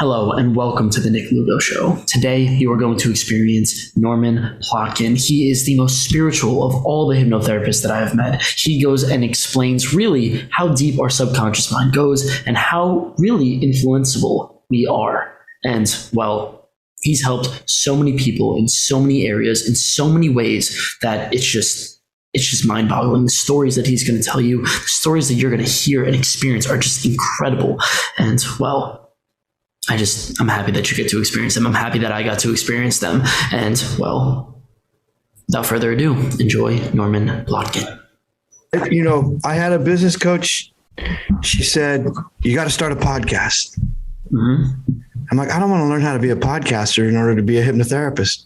Hello and welcome to the Nick Lugo Show. Today you are going to experience Norman Plotkin. He is the most spiritual of all the hypnotherapists that I have met. He goes and explains really how deep our subconscious mind goes and how really influenceable we are. And well, he's helped so many people in so many areas, in so many ways that it's just mind-boggling. The stories that he's going to tell you, the stories that you're going to hear and experience are just incredible. And well, I'm happy that you get to experience them. I'm happy that I got to experience them. And well, without further ado, enjoy Norman Plotkin. You know, I had a business coach. She said, you got to start a podcast. Mm-hmm. I'm like, I don't want to learn how to be a podcaster in order to be a hypnotherapist.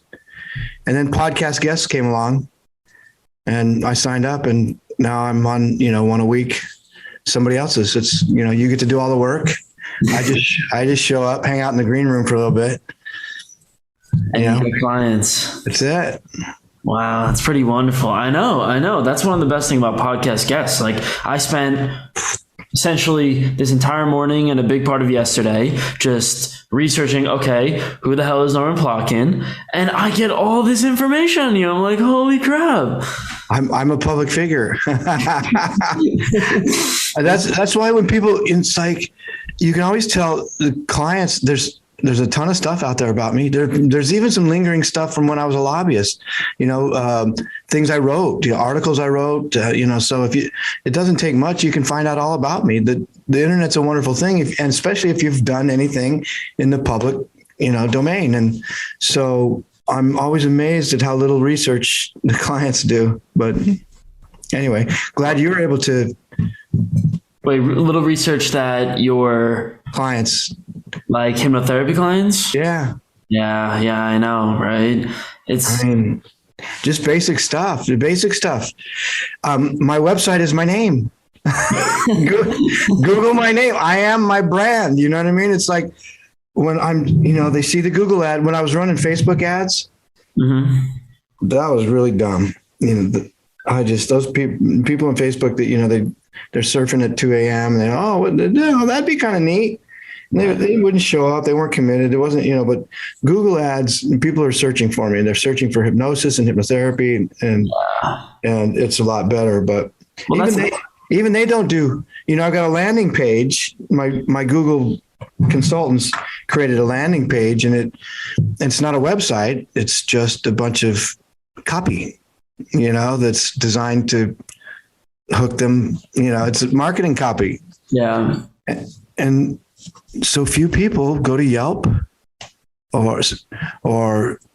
And then podcast guests came along and I signed up, and now I'm on, one a week, somebody else's. It's, you get to do all the work. I just show up, hang out in the green room for a little bit. And you get clients. That's it. Wow, that's pretty wonderful. I know. That's one of the best things about podcast guests. Like, I spent essentially this entire morning and a big part of yesterday just researching, okay, who the hell is Norman Plotkin? And I get all this information on you. I'm like, holy crap. I'm a public figure. That's why when people in psych, you can always tell the clients there's a ton of stuff out there about me. There's even some lingering stuff from when I was a lobbyist, things I wrote, articles I wrote, so it doesn't take much, you can find out all about me. The internet's a wonderful thing, and especially if you've done anything in the public, domain. And so I'm always amazed at how little research the clients do. But anyway, glad you were able to. Wait, little research that your clients, like hypnotherapy clients? Yeah, I know, right? Just basic stuff. The basic stuff. My website is my name. Google my name. I am my brand. You know what I mean? It's like when I'm, they see the Google ad. When I was running Facebook ads, that was really dumb. Those people on Facebook that, they're surfing at 2 a.m. and that'd be kind of neat. They wouldn't show up. They weren't committed. It wasn't, but Google ads, people are searching for me. They're searching for hypnosis and hypnotherapy, and it's a lot better. But even they don't do, I've got a landing page. My Google consultants created a landing page, and it's not a website. It's just a bunch of copy, that's designed to hook them. It's a marketing copy. Yeah. And so few people go to Yelp or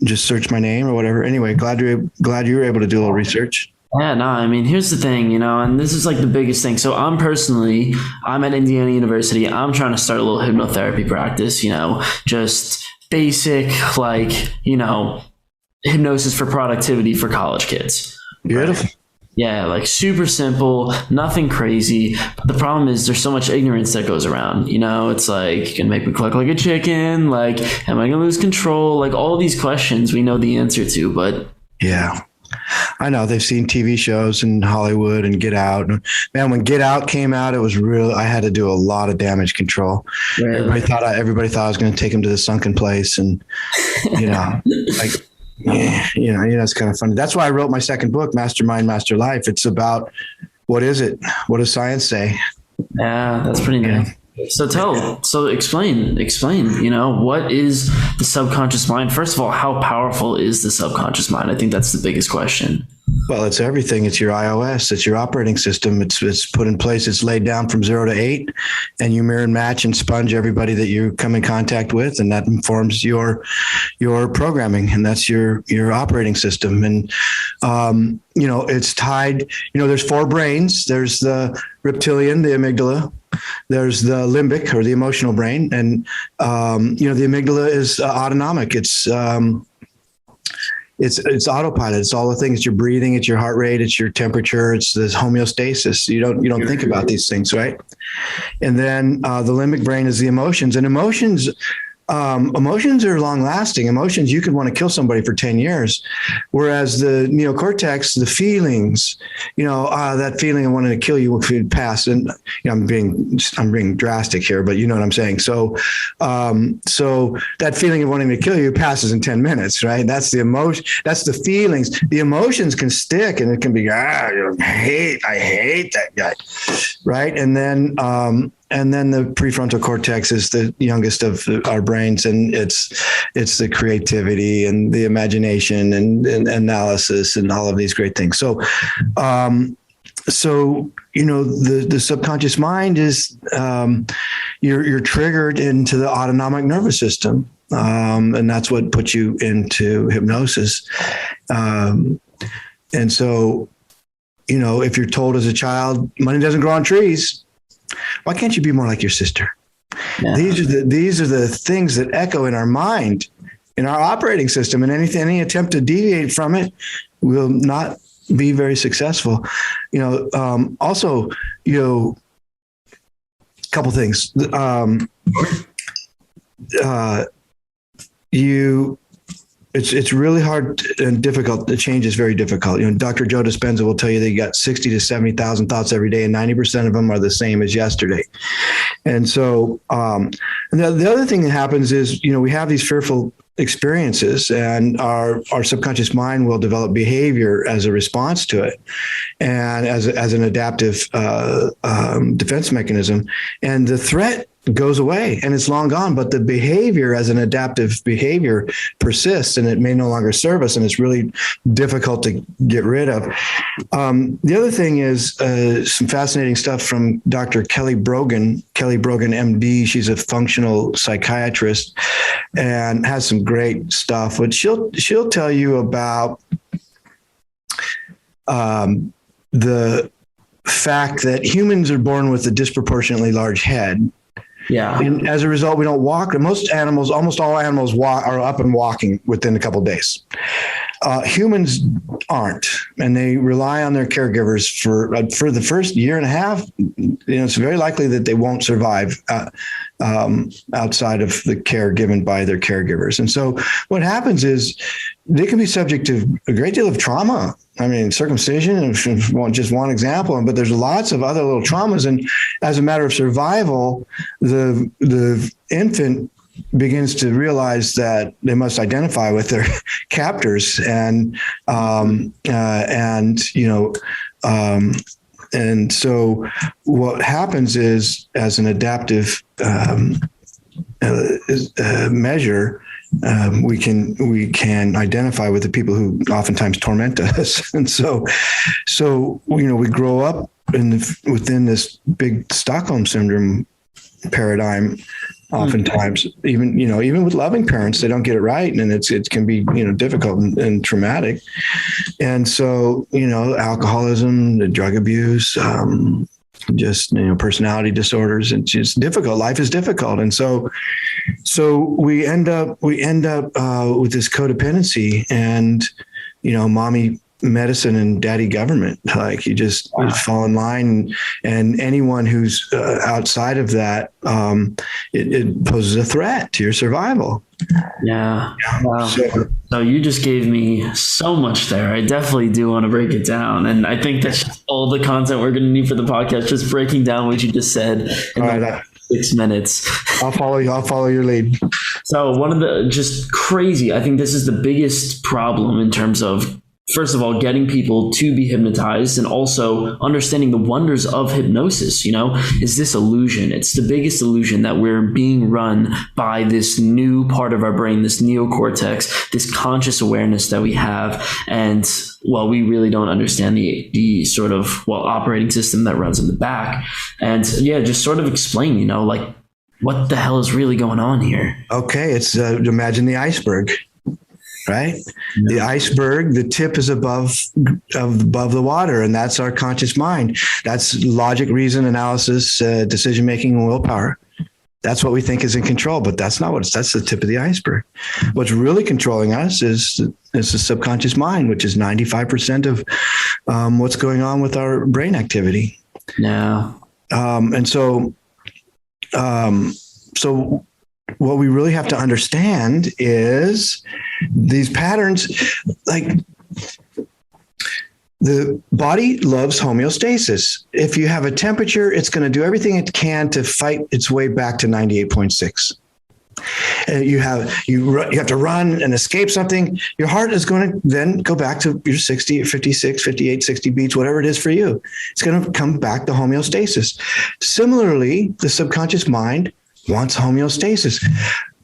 just search my name or whatever. Anyway, glad you were able to do a little research. Yeah, no, here's the thing, and this is like the biggest thing. So I'm at Indiana University. I'm trying to start a little hypnotherapy practice, just basic, hypnosis for productivity for college kids. Beautiful. Right? Yeah, like super simple, nothing crazy. But the problem is there's so much ignorance that goes around. It's like, you can make me cluck like a chicken. Like, am I going to lose control? Like, all these questions we know the answer to, but. Yeah, I know. They've seen TV shows in Hollywood and Get Out. Man, when Get Out came out, it was real. I had to do a lot of damage control. Right. Everybody thought I was going to take him to the sunken place. And, it's kind of funny. That's why I wrote my second book, Mastermind, Master Life. It's about, what is it? What does science say? Yeah, that's pretty good. So explain, what is the subconscious mind? First of all, how powerful is the subconscious mind? I think that's the biggest question. Well, it's everything. It's your iOS. It's your operating system. It's put in place. It's laid down from 0 to 8, and you mirror and match and sponge everybody that you come in contact with, and that informs your programming, and that's your operating system. And it's tied. There's 4 brains. There's the reptilian, the amygdala. There's the limbic, or the emotional brain, and the amygdala is autonomic. It's autopilot. It's all the things. It's your breathing. It's your heart rate. It's your temperature. It's this homeostasis. You don't think about these things, right? And then the limbic brain is the emotions, and emotions Emotions are long lasting. Emotions, you could want to kill somebody for 10 years. Whereas the neocortex, the feelings, that feeling of wanting to kill you would pass. And I'm being drastic here, but you know what I'm saying? So that feeling of wanting to kill you passes in 10 minutes, right? That's the emotion. That's the feelings. The emotions can stick, and it can be, I hate that guy. Right. And then the prefrontal cortex is the youngest of our brains, and it's the creativity and the imagination and analysis and all of these great things. So the subconscious mind is you're triggered into the autonomic nervous system, and that's what puts you into hypnosis. And so, if you're told as a child, money doesn't grow on trees, why can't you be more like your sister? Yeah. These are the things that echo in our mind, in our operating system, and any attempt to deviate from it will not be very successful. Also, a couple things. It's really hard and difficult. The change is very difficult. Dr. Joe Dispenza will tell you that you got 60 to 70,000 thoughts every day, and 90% of them are the same as yesterday. And so, and the other thing that happens is, we have these fearful experiences, and our subconscious mind will develop behavior as a response to it, and as an adaptive defense mechanism. And the threat goes away and it's long gone, but the behavior as an adaptive behavior persists, and it may no longer serve us, and it's really difficult to get rid of. The other thing is some fascinating stuff from Dr. Kelly Brogan, MD. She's a functional psychiatrist and has some great stuff, but she'll tell you about the fact that humans are born with a disproportionately large head. Yeah. And as a result, we don't walk. Almost all animals are up and walking within a couple of days. Humans aren't, and they rely on their caregivers for the first year and a half. It's very likely that they won't survive outside of the care given by their caregivers. And so what happens is they can be subject to a great deal of trauma. I mean, circumcision is just one example, but there's lots of other little traumas. And as a matter of survival, the infant begins to realize that they must identify with their captors, and so what happens is, as an adaptive measure, we can identify with the people who oftentimes torment us. And so we grow up within this big Stockholm syndrome paradigm. Oftentimes, even with loving parents, they don't get it right, and it can be difficult and traumatic. And so alcoholism, the drug abuse, just personality disorders, it's just difficult. Life is difficult, and so we end up with this codependency and mommy medicine and daddy government. Like, you just fall in line, and anyone who's outside of that, it poses a threat to your survival. Yeah. Wow. So you just gave me so much there. I definitely do want to break it down, and I think that's just all the content we're going to need for the podcast, just breaking down what you just said in like 6 minutes. I'll follow your lead. So one of the just crazy, I think this is the biggest problem in terms of, first of all, getting people to be hypnotized, and also understanding the wonders of hypnosis. Is this illusion? It's the biggest illusion that we're being run by this new part of our brain, this neocortex, this conscious awareness that we have. And we really don't understand the sort of, operating system that runs in the back. And just sort of explain, what the hell is really going on here? Okay. It's imagine the iceberg. Right? Yeah. The iceberg, the tip is above the water, and that's our conscious mind. That's logic, reason, analysis, decision-making, and willpower. That's what we think is in control, but that's not that's the tip of the iceberg. What's really controlling us is the subconscious mind, which is 95% of what's going on with our brain activity. Yeah. And so what we really have to understand is these patterns, like the body loves homeostasis. If you have a temperature, it's going to do everything it can to fight its way back to 98.6. You have to run and escape something. Your heart is going to then go back to your 60, 56, 58, 60 beats, whatever it is for you. It's going to come back to homeostasis. Similarly, the subconscious mind wants homeostasis.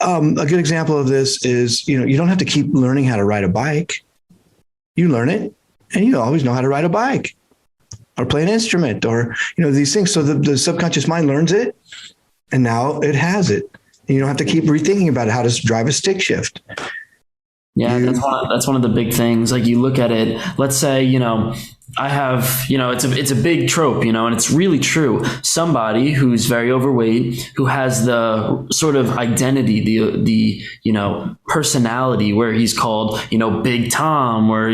A good example of this is, you don't have to keep learning how to ride a bike. You learn it and you always know how to ride a bike or play an instrument or, these things. So the subconscious mind learns it and now it has it. You don't have to keep rethinking about it, how to drive a stick shift. Yeah, that's one of the big things. Like you look at it, let's say, I have, it's a big trope, and it's really true. Somebody who's very overweight, who has the sort of identity, the personality where he's called, Big Tom or,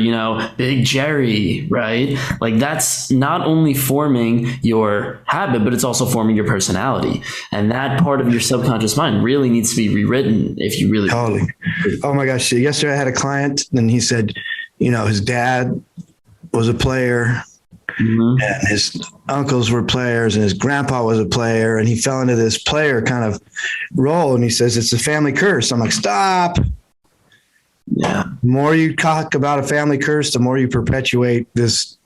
Big Jerry, right? Like that's not only forming your habit, but it's also forming your personality. And that part of your subconscious mind really needs to be rewritten if you really. Totally. Oh my gosh. Yesterday I had a client and he said, his dad was a player, and his uncles were players, and his grandpa was a player, and he fell into this player kind of role. And he says, it's a family curse. I'm like, stop. Yeah. The more you talk about a family curse, the more you perpetuate this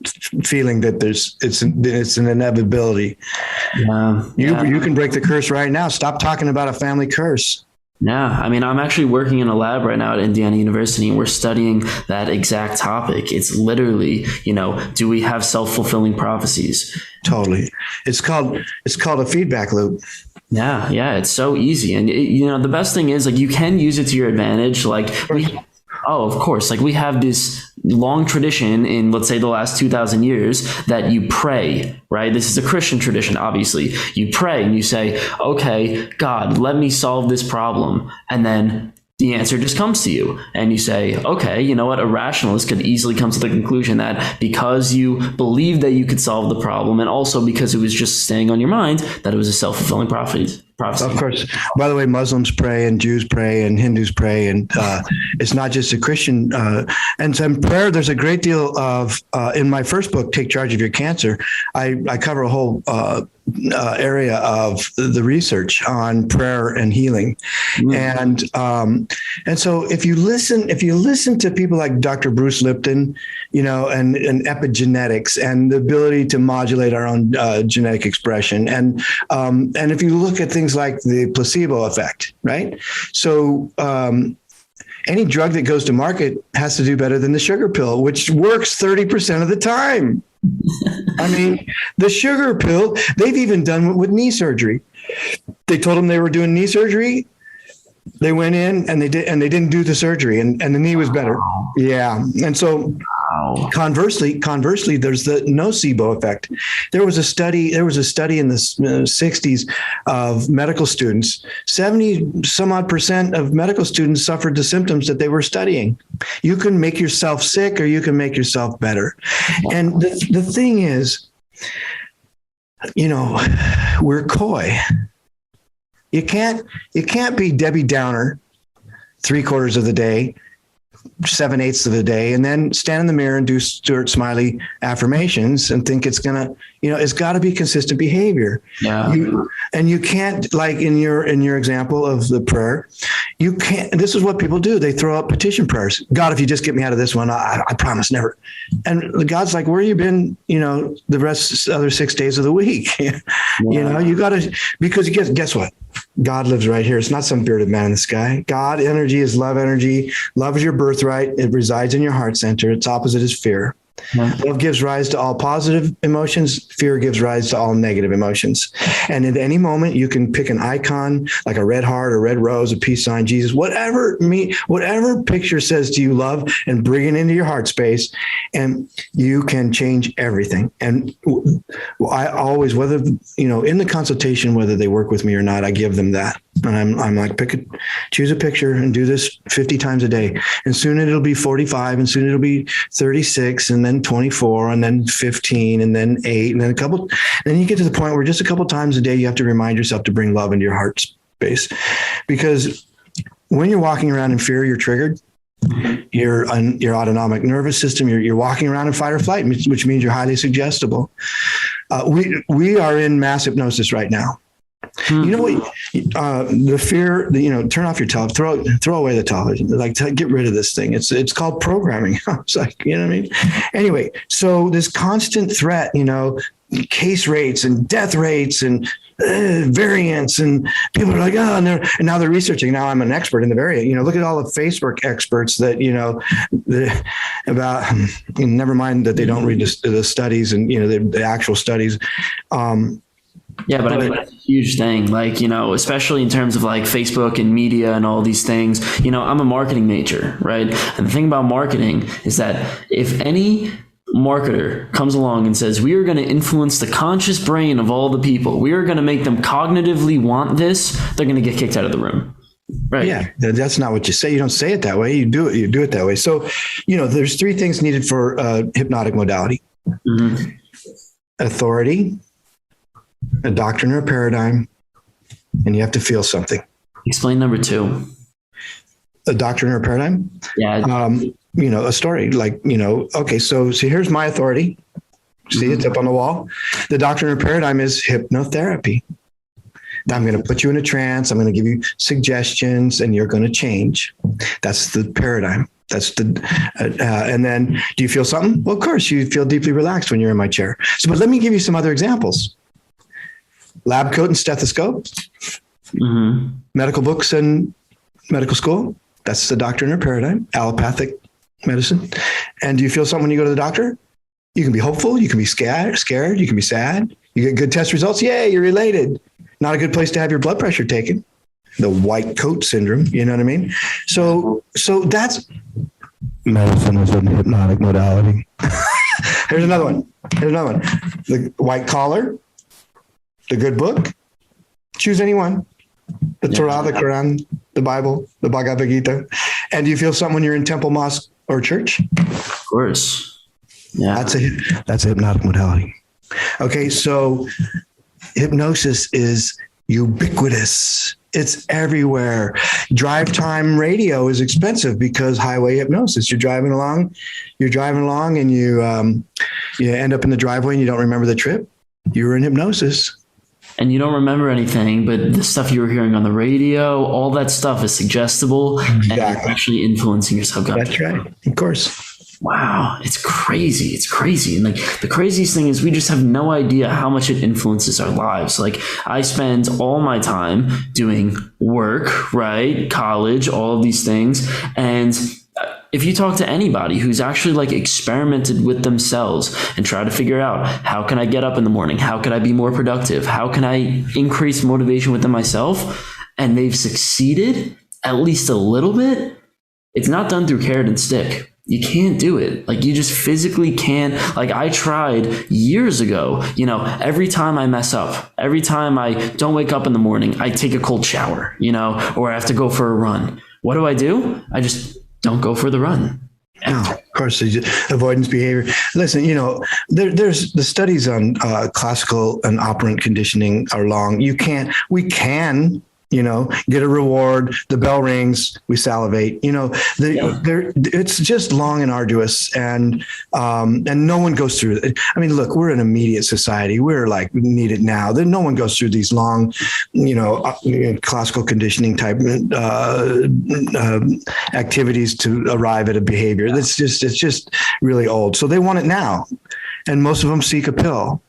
feeling that it's an inevitability. You can break the curse right now. Stop talking about a family curse. Yeah, I mean, I'm actually working in a lab right now at Indiana University, and we're studying that exact topic. It's literally, do we have self-fulfilling prophecies? Totally. It's called a feedback loop. Yeah, it's so easy. And the best thing is, like, you can use it to your advantage. Like of course. Like we have this long tradition in, let's say, the last 2,000 years that you pray, right? This is a Christian tradition, obviously. You pray and you say, okay, God, let me solve this problem. And then the answer just comes to you. And you say, okay, you know what? A rationalist could easily come to the conclusion that because you believed that you could solve the problem, and also because it was just staying on your mind, that it was a self-fulfilling prophecy. Of course. By the way, Muslims pray and Jews pray and Hindus pray. And it's not just a Christian. And so in prayer, there's a great deal of, in my first book, Take Charge of Your Cancer, I cover a whole area of the research on prayer and healing. And so if you listen to people like Dr. Bruce Lipton, and epigenetics and the ability to modulate our own genetic expression. And if you look at things like the placebo effect, right? So any drug that goes to market has to do better than the sugar pill, which works 30% of the time. I mean, the sugar pill, they've even done it with knee surgery. They told them they were doing knee surgery. They went in and they didn't do the surgery and the knee was better. Yeah. And so conversely, there's the nocebo effect. There was a study in the 60s of medical students. 70 some odd % of medical students suffered the symptoms that they were studying. You can make yourself sick or you can make yourself better. And the thing is, we're coy. You can't be Debbie Downer 3/4 of the day, 7/8 of the day, and then stand in the mirror and do Stuart Smiley affirmations and think it's gonna, it's got to be consistent behavior. Yeah. You can't, like in your example of the prayer, you can't. This is what people do. They throw up petition prayers. God, if you just get me out of this one, I promise never. And God's like, where you been? The other 6 days of the week. Wow. You got to, because guess what? God lives right here. It's not some bearded man in the sky. God energy is love energy. Love is your birthright. It resides in your heart center. Its opposite is fear. Love gives rise to all positive emotions. Fear gives rise to all negative emotions. And at any moment, you can pick an icon like a red heart, a red rose, a peace sign, Jesus, whatever picture says to you love, and bring it into your heart space, and you can change everything. And I always, whether, in the consultation, whether they work with me or not, I give them that. And I'm like, choose a picture and do this 50 times a day. And soon it'll be 45, and soon it'll be 36, and then 24, and then 15, and then 8, and then then you get to the point where just a couple times a day, you have to remind yourself to bring love into your heart base, because when you're walking around in fear, you're triggered. Your autonomic nervous system, you're walking around in fight or flight, which means you're highly suggestible. We are in mass hypnosis right now. You know what? The fear, turn off your television, throw away the television, get rid of this thing. It's called programming. It's like, you know what I mean? Anyway, so this constant threat, case rates and death rates and variants, and people are like, oh, and now they're researching. Now I'm an expert in the variant. Look at all the Facebook experts that about. Never mind that they don't read the studies and the actual studies. Yeah, but I mean, that's a huge thing. Especially in terms of Facebook and media and all these things. I'm a marketing major, right? And the thing about marketing is that if any marketer comes along and says, we are going to influence the conscious brain of all the people, we are going to make them cognitively want this, they're going to get kicked out of the room. Right. Yeah. That's not what you say. You don't say it that way. You do it that way. So, there's three things needed for hypnotic modality: authority, a doctrine or a paradigm, and you have to feel something. Explain number two. A doctrine or a paradigm? Yeah. A story okay, so here's my authority. See, it's up on the wall. The doctrine or paradigm is hypnotherapy. I'm going to put you in a trance. I'm going to give you suggestions and you're going to change. That's the paradigm. That's and then do you feel something? Well, of course you feel deeply relaxed when you're in my chair. So, but let me give you some other examples. Lab coat and stethoscope, medical books and medical school. That's the doctrine or paradigm, allopathic medicine. And do you feel something when you go to the doctor? You can be hopeful. You can be scared. You can be sad. You get good test results. Yay, you're related. Not a good place to have your blood pressure taken. The white coat syndrome. You know what I mean? So that's medicine is a hypnotic modality. Here's another one. The white collar, the good book. Choose any one. The Torah, the Quran, the Bible, the Bhagavad Gita. And do you feel something when you're in temple, mosque, or church? Of course. Yeah. That's a hypnotic modality. Okay, so hypnosis is ubiquitous. It's everywhere. Drive time radio is expensive because highway hypnosis. You're driving along and you end up in the driveway and you don't remember the trip. You were in hypnosis. And you don't remember anything, but the stuff you were hearing on the radio, all that stuff is suggestible and actually influencing your subconscious. That's right. Of course. Wow. It's crazy. And the craziest thing is we just have no idea how much it influences our lives. I spend all my time doing work, right? College, all of these things. And if you talk to anybody who's actually experimented with themselves and try to figure out, how can I get up in the morning? How can I be more productive? How can I increase motivation within myself? And they've succeeded at least a little bit. It's not done through carrot and stick. You can't do it. You just physically can't. I tried years ago, every time I mess up, every time I don't wake up in the morning, I take a cold shower, or I have to go for a run. What do? I just don't go for the run. No, of course, avoidance behavior. Listen, there's the studies on classical and operant conditioning are long. We can get a reward. The bell rings, we salivate. It's just long and arduous, and no one goes through it. I mean, look, we're an immediate society. We're we need it now. Then no one goes through these long, classical conditioning type activities to arrive at a behavior. It's just really old. So they want it now, and most of them seek a pill.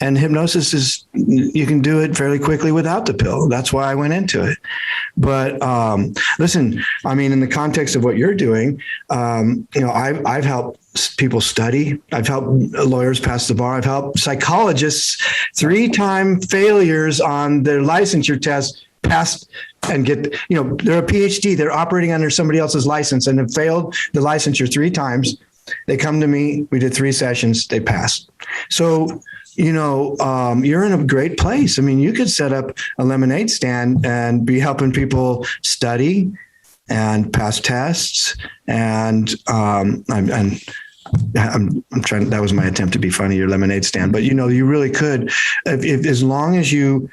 And hypnosis is, you can do it fairly quickly without the pill. That's why I went into it. But listen, I mean, in the context of what you're doing, I've helped people study. I've helped lawyers pass the bar. I've helped psychologists 3-time failures on their licensure test pass and get, they're a PhD. They're operating under somebody else's license and have failed the licensure 3 times. They come to me. We did 3 sessions. They passed. So, you're in a great place. I mean, you could set up a lemonade stand and be helping people study and pass tests. And I'm trying. That was my attempt to be funny, your lemonade stand. But you really could, if as long as you,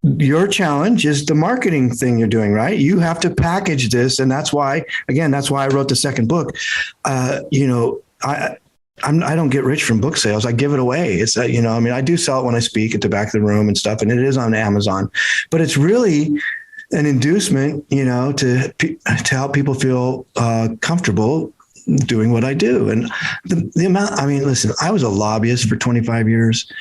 your challenge is the marketing thing you're doing, right? You have to package this. And that's why I wrote the second book. I don't get rich from book sales. I give it away. It's, I do sell it when I speak at the back of the room and stuff, and it is on Amazon, but it's really an inducement, to help people feel comfortable doing what I do. And the amount, listen, I was a lobbyist for 25 years.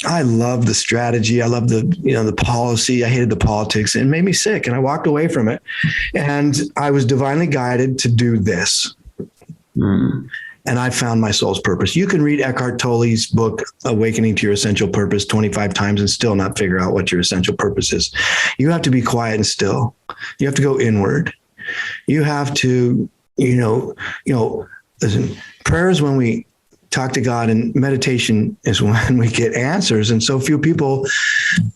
I love the strategy. I love the policy. I hated the politics. It made me sick, and I walked away from it. And I was divinely guided to do this. And I found my soul's purpose. You can read Eckhart Tolle's book, Awakening to Your Essential Purpose, 25 times and still not figure out what your essential purpose is. You have to be quiet and still. You have to go inward. You have to, listen, prayer is when we talk to God, and meditation is when we get answers. And so few people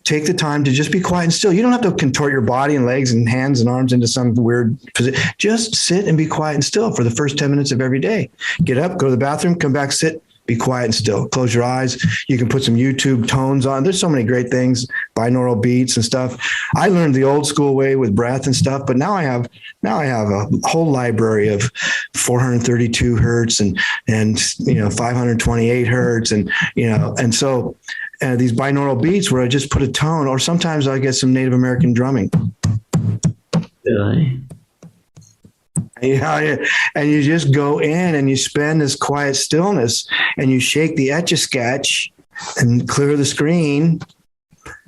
take the time to just be quiet and still. You don't have to contort your body and legs and hands and arms into some weird position. Just sit and be quiet and still for the first 10 minutes of every day. Get up, go to the bathroom, come back, sit, be quiet and still. Close your eyes. You can put some YouTube tones on. There's so many great things, binaural beats and stuff. I learned the old school way with breath and stuff, but now I have a whole library of 432 hertz and 528 hertz and so these binaural beats where I just put a tone, or sometimes I get some Native American drumming. Really? And you just go in and you spend this quiet stillness, and you shake the Etch-a-Sketch and clear the screen.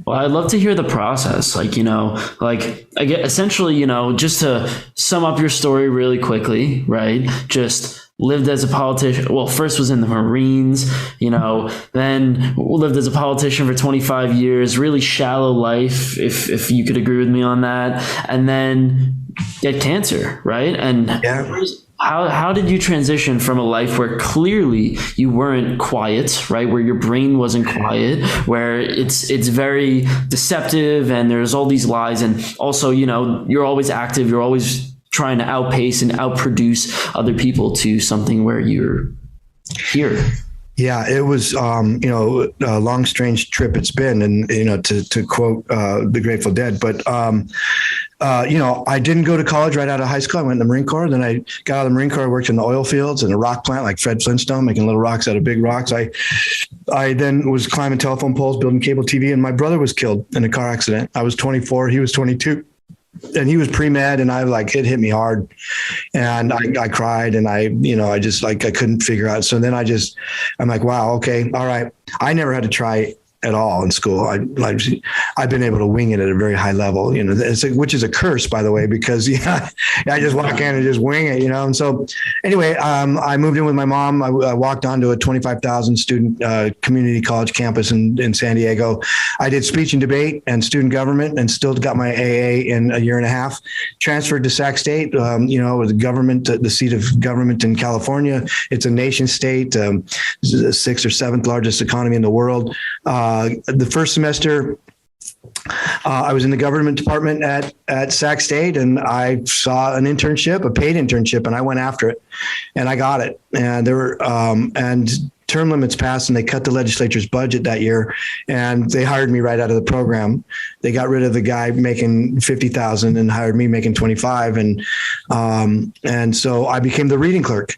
Well, I'd love to hear the process. I get essentially, just to sum up your story really quickly, right? Just lived as a politician. Well, first was in the Marines, then lived as a politician for 25 years, really shallow life, if you could agree with me on that. And then get cancer, right? And yeah. How did you transition from a life where clearly you weren't quiet, right? Where your brain wasn't quiet, where it's very deceptive and there's all these lies, and also, you're always active, you're always trying to outpace and outproduce other people, to something where you're here. Yeah, it was, a long, strange trip it's been. And, to quote the Grateful Dead, but, I didn't go to college right out of high school. I went in the Marine Corps. Then I got out of the Marine Corps. I worked in the oil fields and a rock plant like Fred Flintstone, making little rocks out of big rocks. I then was climbing telephone poles, building cable TV, and my brother was killed in a car accident. I was 24. He was 22. And he was pre-med, and it hit me hard, and I cried, and I couldn't figure out. So then I'm like, wow, okay, all right. I never had to try at all in school. I've been able to wing it at a very high level, which is a curse, by the way, because I just walk in and just wing it, And so anyway, I moved in with my mom. I walked onto a 25,000 student community college campus in San Diego. I did speech and debate and student government, and still got my AA in a year and a half. Transferred to Sac State, with government, the seat of government in California. It's a nation state, the 6th or 7th largest economy in the world. The first semester, I was in the government department at Sac State, and I saw an internship, a paid internship, and I went after it, and I got it. And there were, and term limits passed, and they cut the legislature's budget that year, and they hired me right out of the program. They got rid of the guy making 50,000 and hired me making 25. And so I became the reading clerk.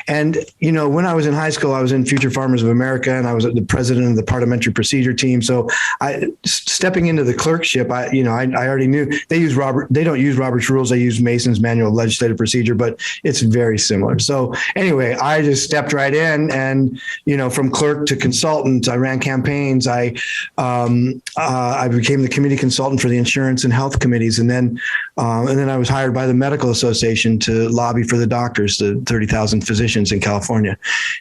And, when I was in high school, I was in Future Farmers of America, and I was the president of the parliamentary procedure team. So stepping into the clerkship, I already knew they don't use Robert's rules. They use Mason's manual of legislative procedure, but it's very similar. So anyway, I just stepped right in, and, from clerk to consultant, I ran campaigns. I became the committee consultant for the insurance and health committees. And then I was hired by the Medical Association to lobby for the doctors, the 30,000 physicians in California.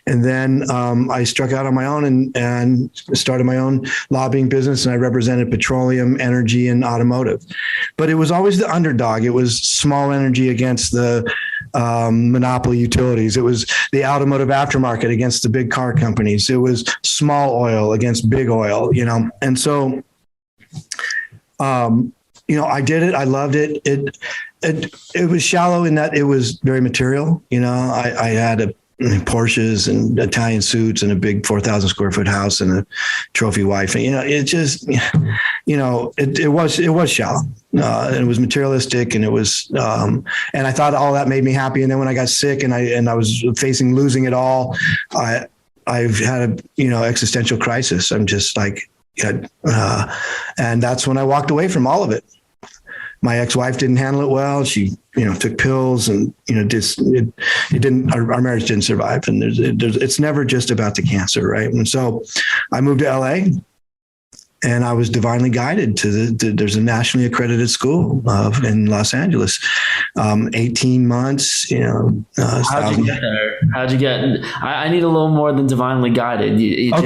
And then I struck out on my own and started my own lobbying business, and I represented petroleum, energy, and automotive. But it was always the underdog. It was small energy against the monopoly utilities. It was the automotive aftermarket against the big car companies. It was small oil against big oil, And so, I did it. I loved it. It was shallow in that it was very material. I had Porsches and Italian suits and a big 4,000 square foot house and a trophy wife. And, it just, it was shallow. It was materialistic, and it was, and I thought all that made me happy. And then when I got sick and I was facing losing it all, I've had a, existential crisis. I'm just like, and that's when I walked away from all of it. My ex-wife didn't handle it well. She, took pills, and, our marriage didn't survive. And it's never just about the cancer. Right. And so I moved to LA, and I was divinely guided to there's a nationally accredited school in Los Angeles. 18 months, How'd you get there? I need a little more than divinely guided. All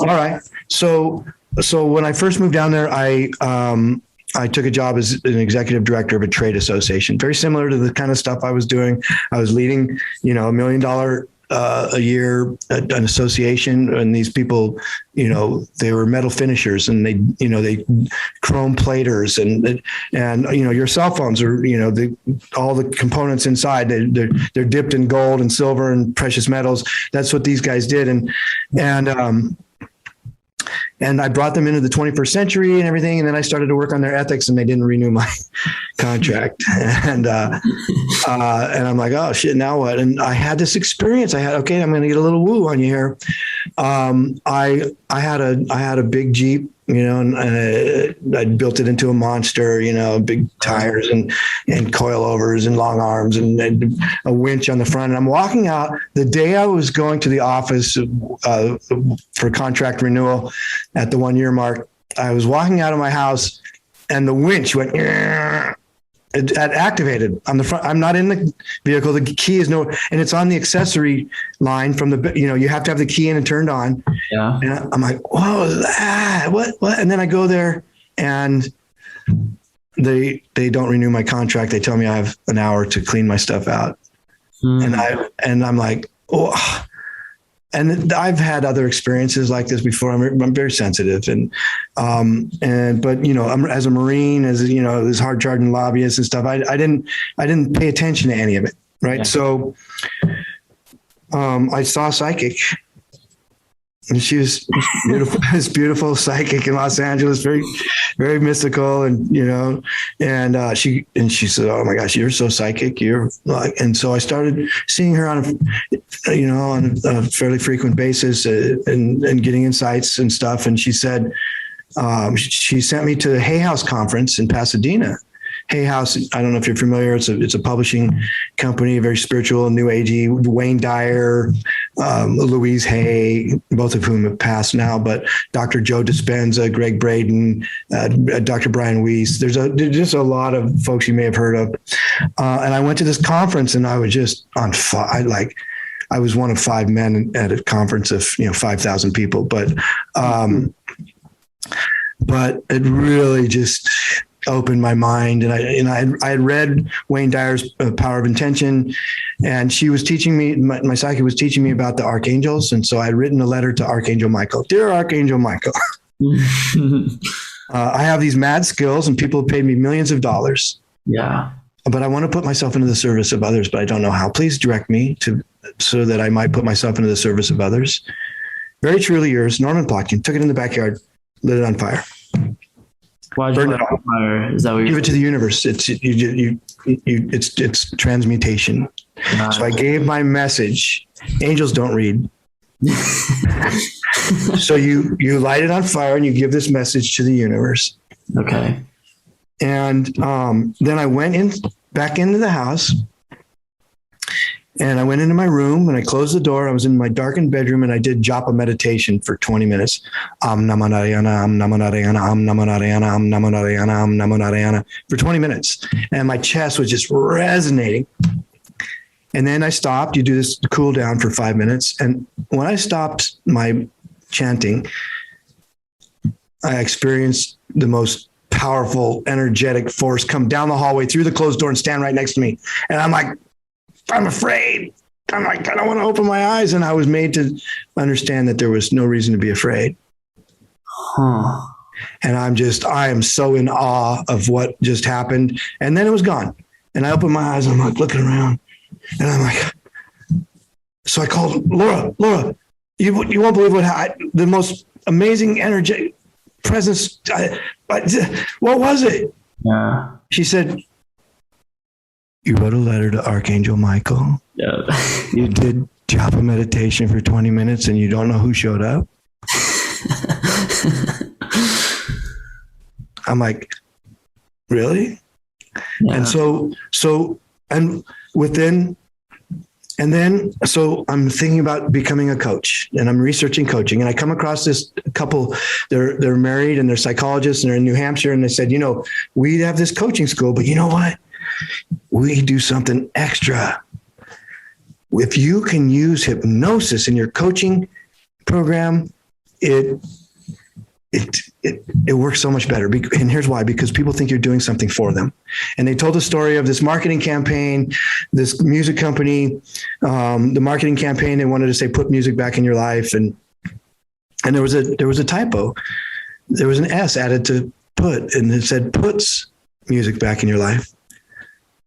right. So when I first moved down there, I took a job as an executive director of a trade association, very similar to the kind of stuff I was doing. I was leading, $1 million a year, an association, and these people, they were metal finishers, and they chrome platers, and your cell phones are, all the components inside, they're dipped in gold and silver and precious metals. That's what these guys did, and I brought them into the 21st century and everything. And then I started to work on their ethics, and they didn't renew my contract. And I'm like, oh shit, now what? And I had this experience. I'm going to get a little woo on you here. I had a big Jeep, and I built it into a monster, big tires and coilovers and long arms and a winch on the front. And I'm walking out the day I was going to the office for contract renewal at the 1 year mark. I was walking out of my house, and the winch went, it activated on the front. I'm not in the vehicle. The key is and it's on the accessory line from you have to have the key in and turned on. Yeah. And I'm like, whoa, what? And then I go there, and they don't renew my contract. They tell me I have an hour to clean my stuff out. And I'm like, oh. And I've had other experiences like this before. I'm very sensitive, but I'm as a Marine, as hard charging lobbyist and stuff. I didn't pay attention to any of it. Right. Yeah. So, I saw a psychic, and she was beautiful, this beautiful psychic in Los Angeles, very, very mystical. And, she said, oh my gosh, you're so psychic. You're like, and so I started seeing her on a fairly frequent basis, and getting insights and stuff. And she said, she sent me to the Hay House conference in Pasadena. Hay House, I don't know if you're familiar. It's a publishing company, very spiritual, new agey. Wayne Dyer, Louise Hay, both of whom have passed now, but Dr. Joe Dispenza, Greg Braden, Dr. Brian Weiss. There's just a lot of folks you may have heard of. And I went to this conference, and I was just on fire. I was one of 5 men at a conference of 5,000 people, but it really just opened my mind. And I had read Wayne Dyer's Power of Intention, and she was teaching me, my psychic was teaching me about the archangels. And so I had written a letter to Archangel Michael. Dear Archangel Michael, I have these mad skills, and people have paid me millions of dollars. Yeah. But I want to put myself into the service of others, but I don't know how. Please direct me so that I might put myself into the service of others. Very truly yours, Norman Plotkin. Took it in the backyard, lit it on fire. Why did you light it on fire? Is that what give it to the universe? It's transmutation. So I gave my message. Angels don't read. So you light it on fire, and you give this message to the universe. Okay. And then I went back into the house, and I went into my room, and I closed the door. I was in my darkened bedroom, and I did japa meditation for 20 minutes. Namo Narayana, Namo Narayana, Namo Narayana, Namo Narayana, Namo Narayana for 20 minutes. And my chest was just resonating. And then I stopped. You do this cool down for 5 minutes. And when I stopped my chanting, I experienced the most powerful, energetic force come down the hallway through the closed door and stand right next to me. And I'm like, I'm afraid. I'm like, I don't want to open my eyes. And I was made to understand that there was no reason to be afraid. Huh. And I am so in awe of what just happened. And then it was gone. And I opened my eyes, and I'm like looking around, and I'm like, So I called Laura, you won't believe the most amazing energy presence. What was it? Yeah. She said, you wrote a letter to Archangel Michael. Yeah. You did japa meditation for 20 minutes and you don't know who showed up. I'm like, really? Yeah. And so I'm thinking about becoming a coach, and I'm researching coaching, and I come across this couple. They're married and they're psychologists, and they're in New Hampshire, and they said, we have this coaching school, but you know what? We do something extra. If you can use hypnosis in your coaching program, it works so much better. And here's why: because people think you're doing something for them. And they told the story of this marketing campaign, this music company, the marketing campaign. They wanted to say, "Put music back in your life," and there was a typo. There was an S added to "put," and it said "puts music back in your life."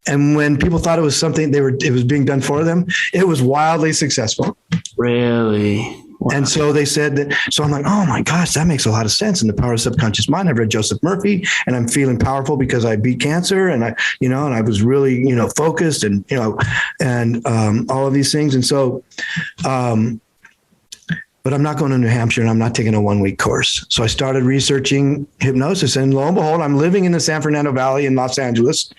And when people thought it was something it was being done for them, it was wildly successful. Really? Wow. And so they said that, so I'm like, oh my gosh, that makes a lot of sense. In The Power of Subconscious Mind, I've read Joseph Murphy, and I'm feeling powerful because I beat cancer, and I was really, focused, and, all of these things. And so, but I'm not going to New Hampshire, and I'm not taking a 1-week course. So I started researching hypnosis, and lo and behold, I'm living in the San Fernando Valley in Los Angeles,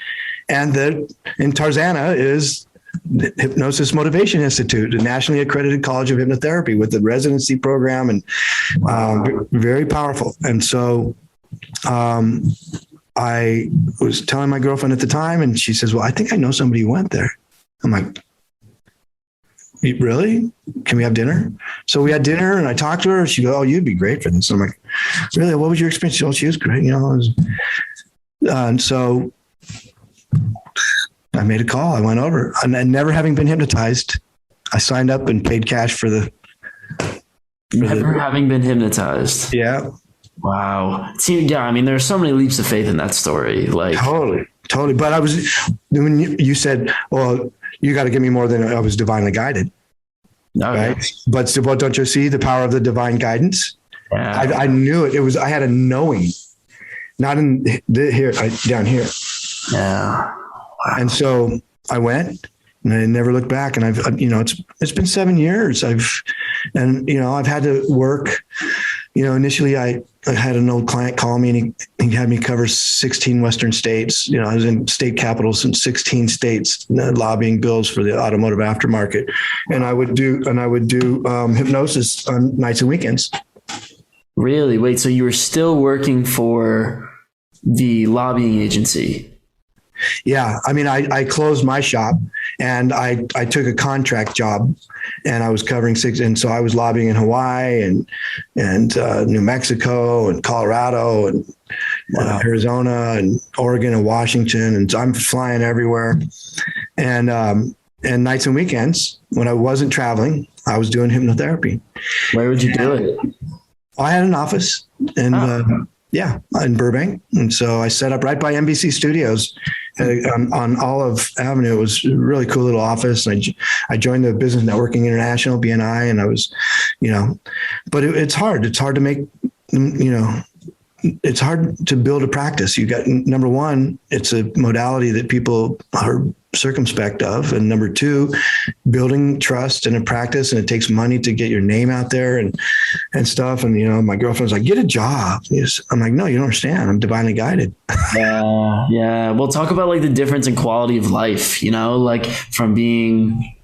and in Tarzana is the Hypnosis Motivation Institute, a nationally accredited college of hypnotherapy with a residency program, and very powerful. And so I was telling my girlfriend at the time, and she says, well, I think I know somebody who went there. I'm like, really? Can we have dinner? So we had dinner, and I talked to her. She goes, oh, you'd be great for this. And I'm like, really? What was your experience? Oh, she was great. And so I made a call. I went over, and never having been hypnotized, I signed up and paid cash for the. Never having been hypnotized. Yeah. Wow. See, yeah. I mean, there are so many leaps of faith in that story. Like totally. But when you said, well, you got to give me more than I was divinely guided. Okay. Right. But don't you see the power of the divine guidance? Yeah. I knew it. I had a knowing, not in here, down here. Yeah. Wow. And so I went, and I never looked back. And it's been 7 years. I've had to work. Initially I had an old client call me, and he had me cover 16 Western states. I was in state capitals in 16 states, lobbying bills for the automotive aftermarket. And I would do hypnosis on nights and weekends. Really? Wait, so you were still working for the lobbying agency? Yeah. I mean, I closed my shop, and I took a contract job, and I was covering 6. And so I was lobbying in Hawaii and New Mexico and Colorado and Arizona and Oregon and Washington. And so I'm flying everywhere. And nights and weekends, when I wasn't traveling, I was doing hypnotherapy. Where would you do it? I had an office in Burbank. And so I set up right by NBC Studios on Olive Avenue. It was a really cool little office. And I joined the Business Networking International, BNI, and I was, but it's hard. It's hard to make, it's hard to build a practice. You got, number one, it's a modality that people are circumspect of. And number two, building trust in a practice, and it takes money to get your name out there and stuff. And, my girlfriend's like, get a job. I'm like, no, you don't understand. I'm divinely guided. Yeah. We'll talk about like the difference in quality of life, like from being,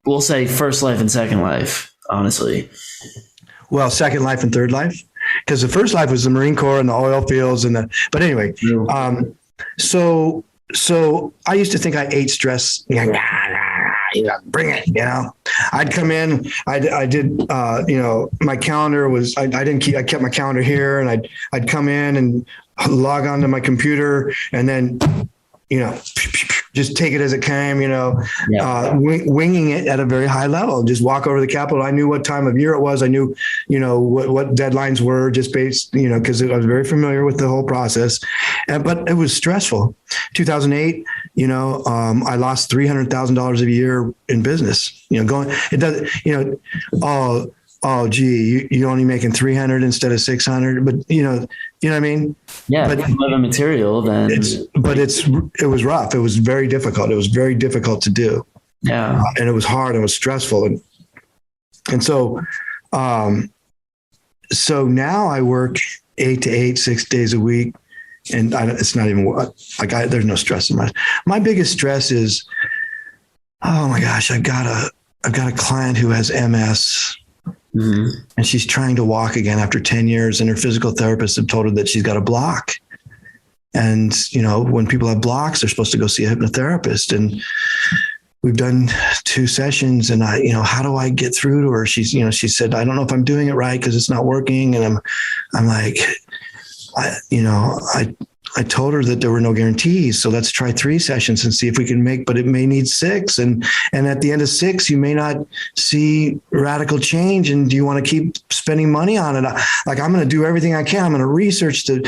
we'll say first life and second life, honestly. Well, second life and third life, because the first life was the Marine Corps and the oil fields but anyway, so I used to think I ate stress. Bring it. I'd come in. I did. My calendar was. I kept my calendar here, and I'd come in and log onto my computer, and then, just take it as it came, Yeah. winging it at a very high level. Just walk over the Capitol. I knew what time of year it was. I knew, what deadlines were, just based, because I was very familiar with the whole process. But it was stressful. 2008, I lost $300,000 a year in business. It does, oh, gee, you're only making 300 instead of 600, but you know what I mean? Yeah. But if you have a material, then it was rough. It was very difficult. It was very difficult to do. Yeah. And it was hard. It was stressful. And so, so now I work 8 to 8, 6 days a week. And it's not even there's no stress in my biggest stress is, oh my gosh, I've got a client who has MS. Mm-hmm. And she's trying to walk again after 10 years, and her physical therapist have told her that she's got a block. And, when people have blocks, they're supposed to go see a hypnotherapist. And we've done 2 sessions, and how do I get through to her? She said, I don't know if I'm doing it right because it's not working. And I'm like, I told her that there were no guarantees. So let's try 3 sessions and see if we can but it may need 6. And at the end of 6, you may not see radical change. And do you want to keep spending money on it? I'm going to do everything I can. I'm going to research and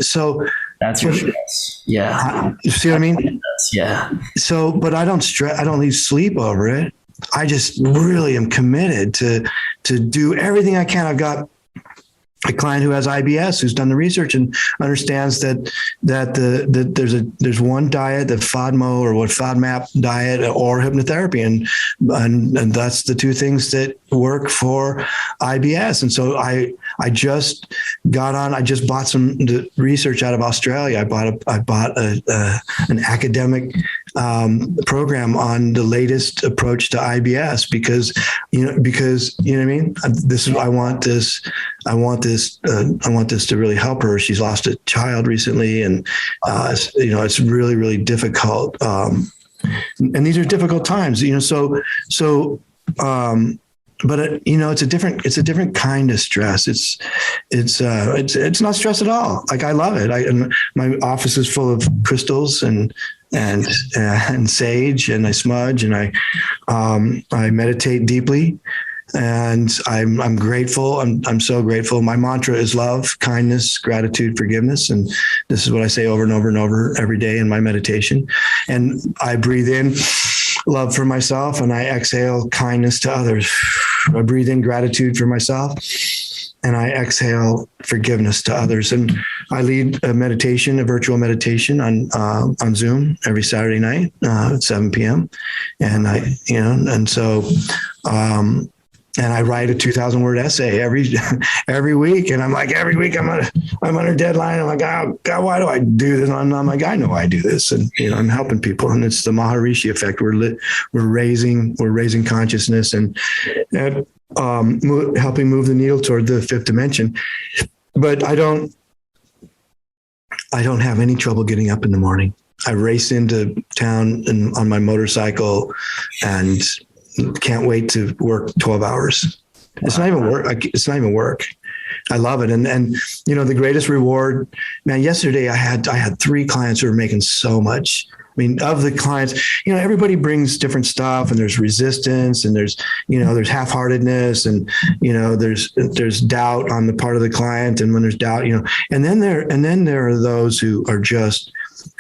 so that's your stress. Yeah. You see what I mean? Yeah. So, but I don't stress. I don't lose sleep over it. I just really am committed to do everything I can. I've got a client who has IBS, who's done the research and understands that there's one diet, the FODMAP or FODMAP diet, or hypnotherapy, and that's the 2 things that work for IBS. And so I just bought some research out of Australia. I bought an academic program on the latest approach to IBS because you know what I mean. I want this to really help her. She's lost a child recently, and it's really, really difficult. And these are difficult times, but it's a different kind of stress. It's not stress at all. Like, I love it. And my office is full of crystals and sage, and I smudge, and I meditate deeply. And I'm grateful. I'm so grateful. My mantra is love, kindness, gratitude, forgiveness. And this is what I say over and over and over every day in my meditation. And I breathe in love for myself, and I exhale kindness to others. I breathe in gratitude for myself, and I exhale forgiveness to others. And I lead a virtual meditation on Zoom every Saturday night at 7 p.m. And and I write a 2,000-word essay every week. And I'm like, every week I'm under deadline. I'm like, oh God, why do I do this? I'm like, I know I do this. And, I'm helping people. And it's the Maharishi effect. We're raising consciousness and helping move the needle toward the 5th dimension. But I don't have any trouble getting up in the morning. I race into town on my motorcycle and can't wait to work 12 hours. It's not even work. It's not even work. I love it. And the greatest reward, man, yesterday I had 3 clients who were making so much. I mean, of the clients, everybody brings different stuff, and there's resistance, and there's half-heartedness, and, there's doubt on the part of the client. And when there's doubt, and then there are those who are just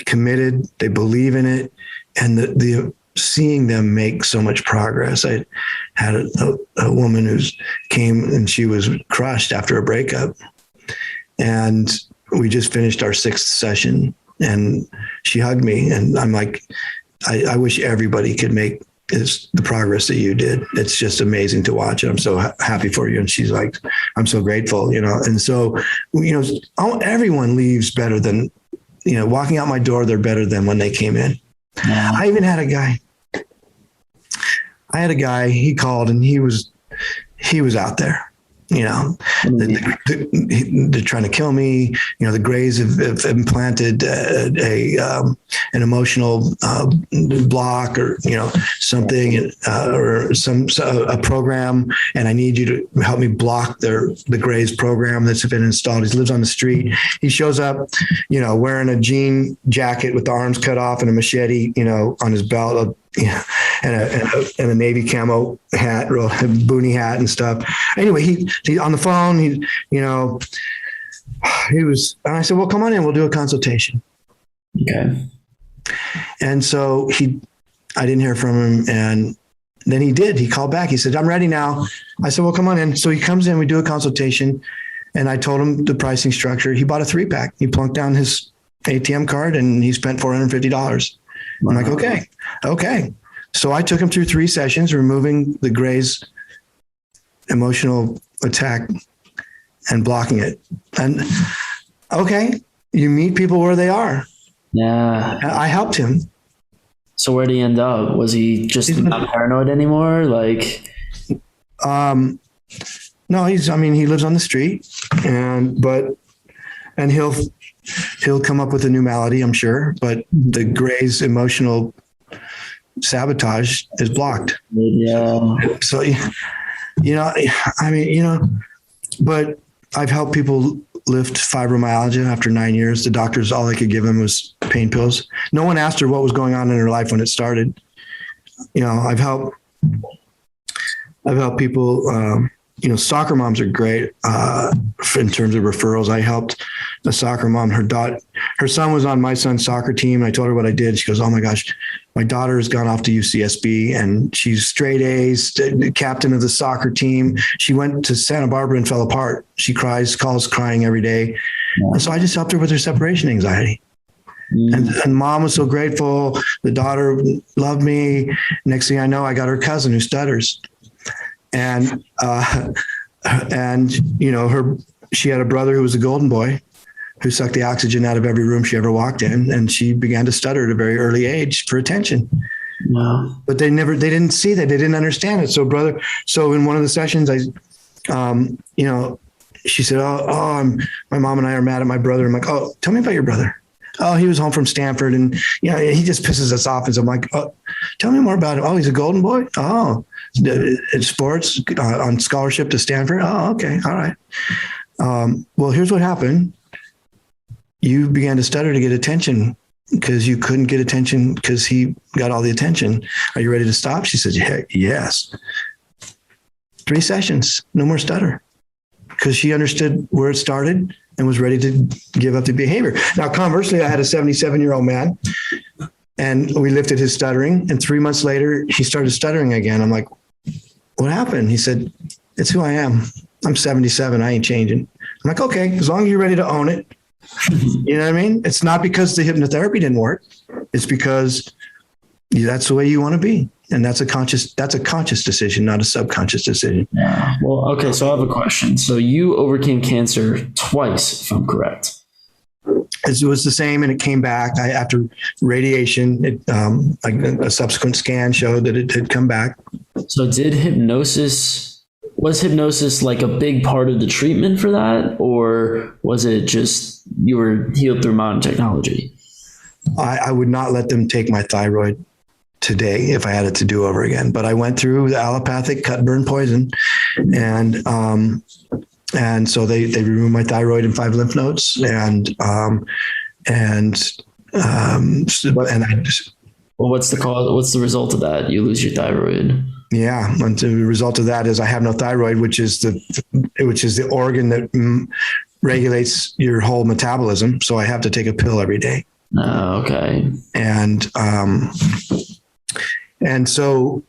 committed. They believe in it. And the seeing them make so much progress. I had a woman who came, and she was crushed after a breakup, and we just finished our 6th session, and she hugged me, and I'm like, I wish everybody could make the progress that you did. It's just amazing to watch, and I'm so happy for you. And she's like, I'm so grateful, and so, everyone leaves better than, walking out my door, they're better than when they came in. Yeah. I even had a guy, he called, and he was out there, they're trying to kill me. The Greys have implanted an emotional block, or something, or a program, and I need you to help me block the Greys program that's been installed. He lives on the street. He shows up, wearing a jean jacket with the arms cut off and a machete, on his belt. And a navy camo hat, real boonie hat and stuff. Anyway, he on the phone. He was. And I said, "Well, come on in. We'll do a consultation." Okay. And so I didn't hear from him, and then he did. He called back. He said, "I'm ready now." I said, "Well, come on in." So he comes in. We do a consultation, and I told him the pricing structure. He bought a 3-pack. He plunked down his ATM card, and he spent $450. I'm like, okay. So I took him through 3 sessions, removing the Gray's emotional attack and blocking it. And okay, you meet people where they are. Yeah. I helped him. So where did he end up? Was he just not paranoid anymore? Like, no, he lives on the street, and he'll come up with a new malady, I'm sure, but the Gray's emotional sabotage is blocked. Yeah. So, but I've helped people lift fibromyalgia after 9 years. The doctors, all they could give him was pain pills. No one asked her what was going on in her life when it started. I've helped people. Soccer moms are great in terms of referrals. I helped a soccer mom. Her son was on my son's soccer team. I told her what I did. She goes, "Oh my gosh, my daughter has gone off to UCSB and she's straight A's, captain of the soccer team. She went to Santa Barbara and fell apart. She calls crying every day." And so I just helped her with her separation anxiety. And mom was so grateful. The daughter loved me. Next thing I know, I got her cousin who stutters. And she had a brother who was a golden boy who sucked the oxygen out of every room she ever walked in. And she began to stutter at a very early age for attention. Wow. But they didn't see that. They didn't understand it. So in one of the sessions, she said, my mom and I are mad at my brother. I'm like, "Oh, tell me about your brother." "Oh, he was home from Stanford and, he just pisses us off." And so I'm like, "Oh, tell me more about him." "Oh, he's a golden boy." "Oh, in sports, on scholarship to Stanford." "Oh, okay. All right. Well, here's what happened. You began to stutter to get attention because you couldn't get attention because he got all the attention. Are you ready to stop?" She said, "Yes." 3 sessions, no more stutter, because she understood where it started and was ready to give up the behavior. Now, conversely, I had a 77-year-old man, and we lifted his stuttering, and 3 months later, he started stuttering again. I'm like, "What happened?" He said, "It's who I am. I'm 77. I ain't changing." I'm like, "Okay, as long as you're ready to own it." You know what I mean? It's not because the hypnotherapy didn't work. It's because that's the way you want to be. And that's a conscious decision, not a subconscious decision. Yeah. Well, okay. So I have a question. So you overcame cancer twice, if I'm correct. It was the same, and it came back after radiation. Like a subsequent scan showed that it had come back. So was hypnosis like a big part of the treatment for that, or was it just you were healed through modern technology? I would not let them take my thyroid today if I had it to do over again. But I went through the allopathic cut, burn, poison, and so they removed my thyroid and 5 lymph nodes, and I just. Well, what's the cause? What's the result of that? You lose your thyroid. Yeah, and the result of that is I have no thyroid, which is the organ that regulates your whole metabolism. So I have to take a pill every day. Okay. And so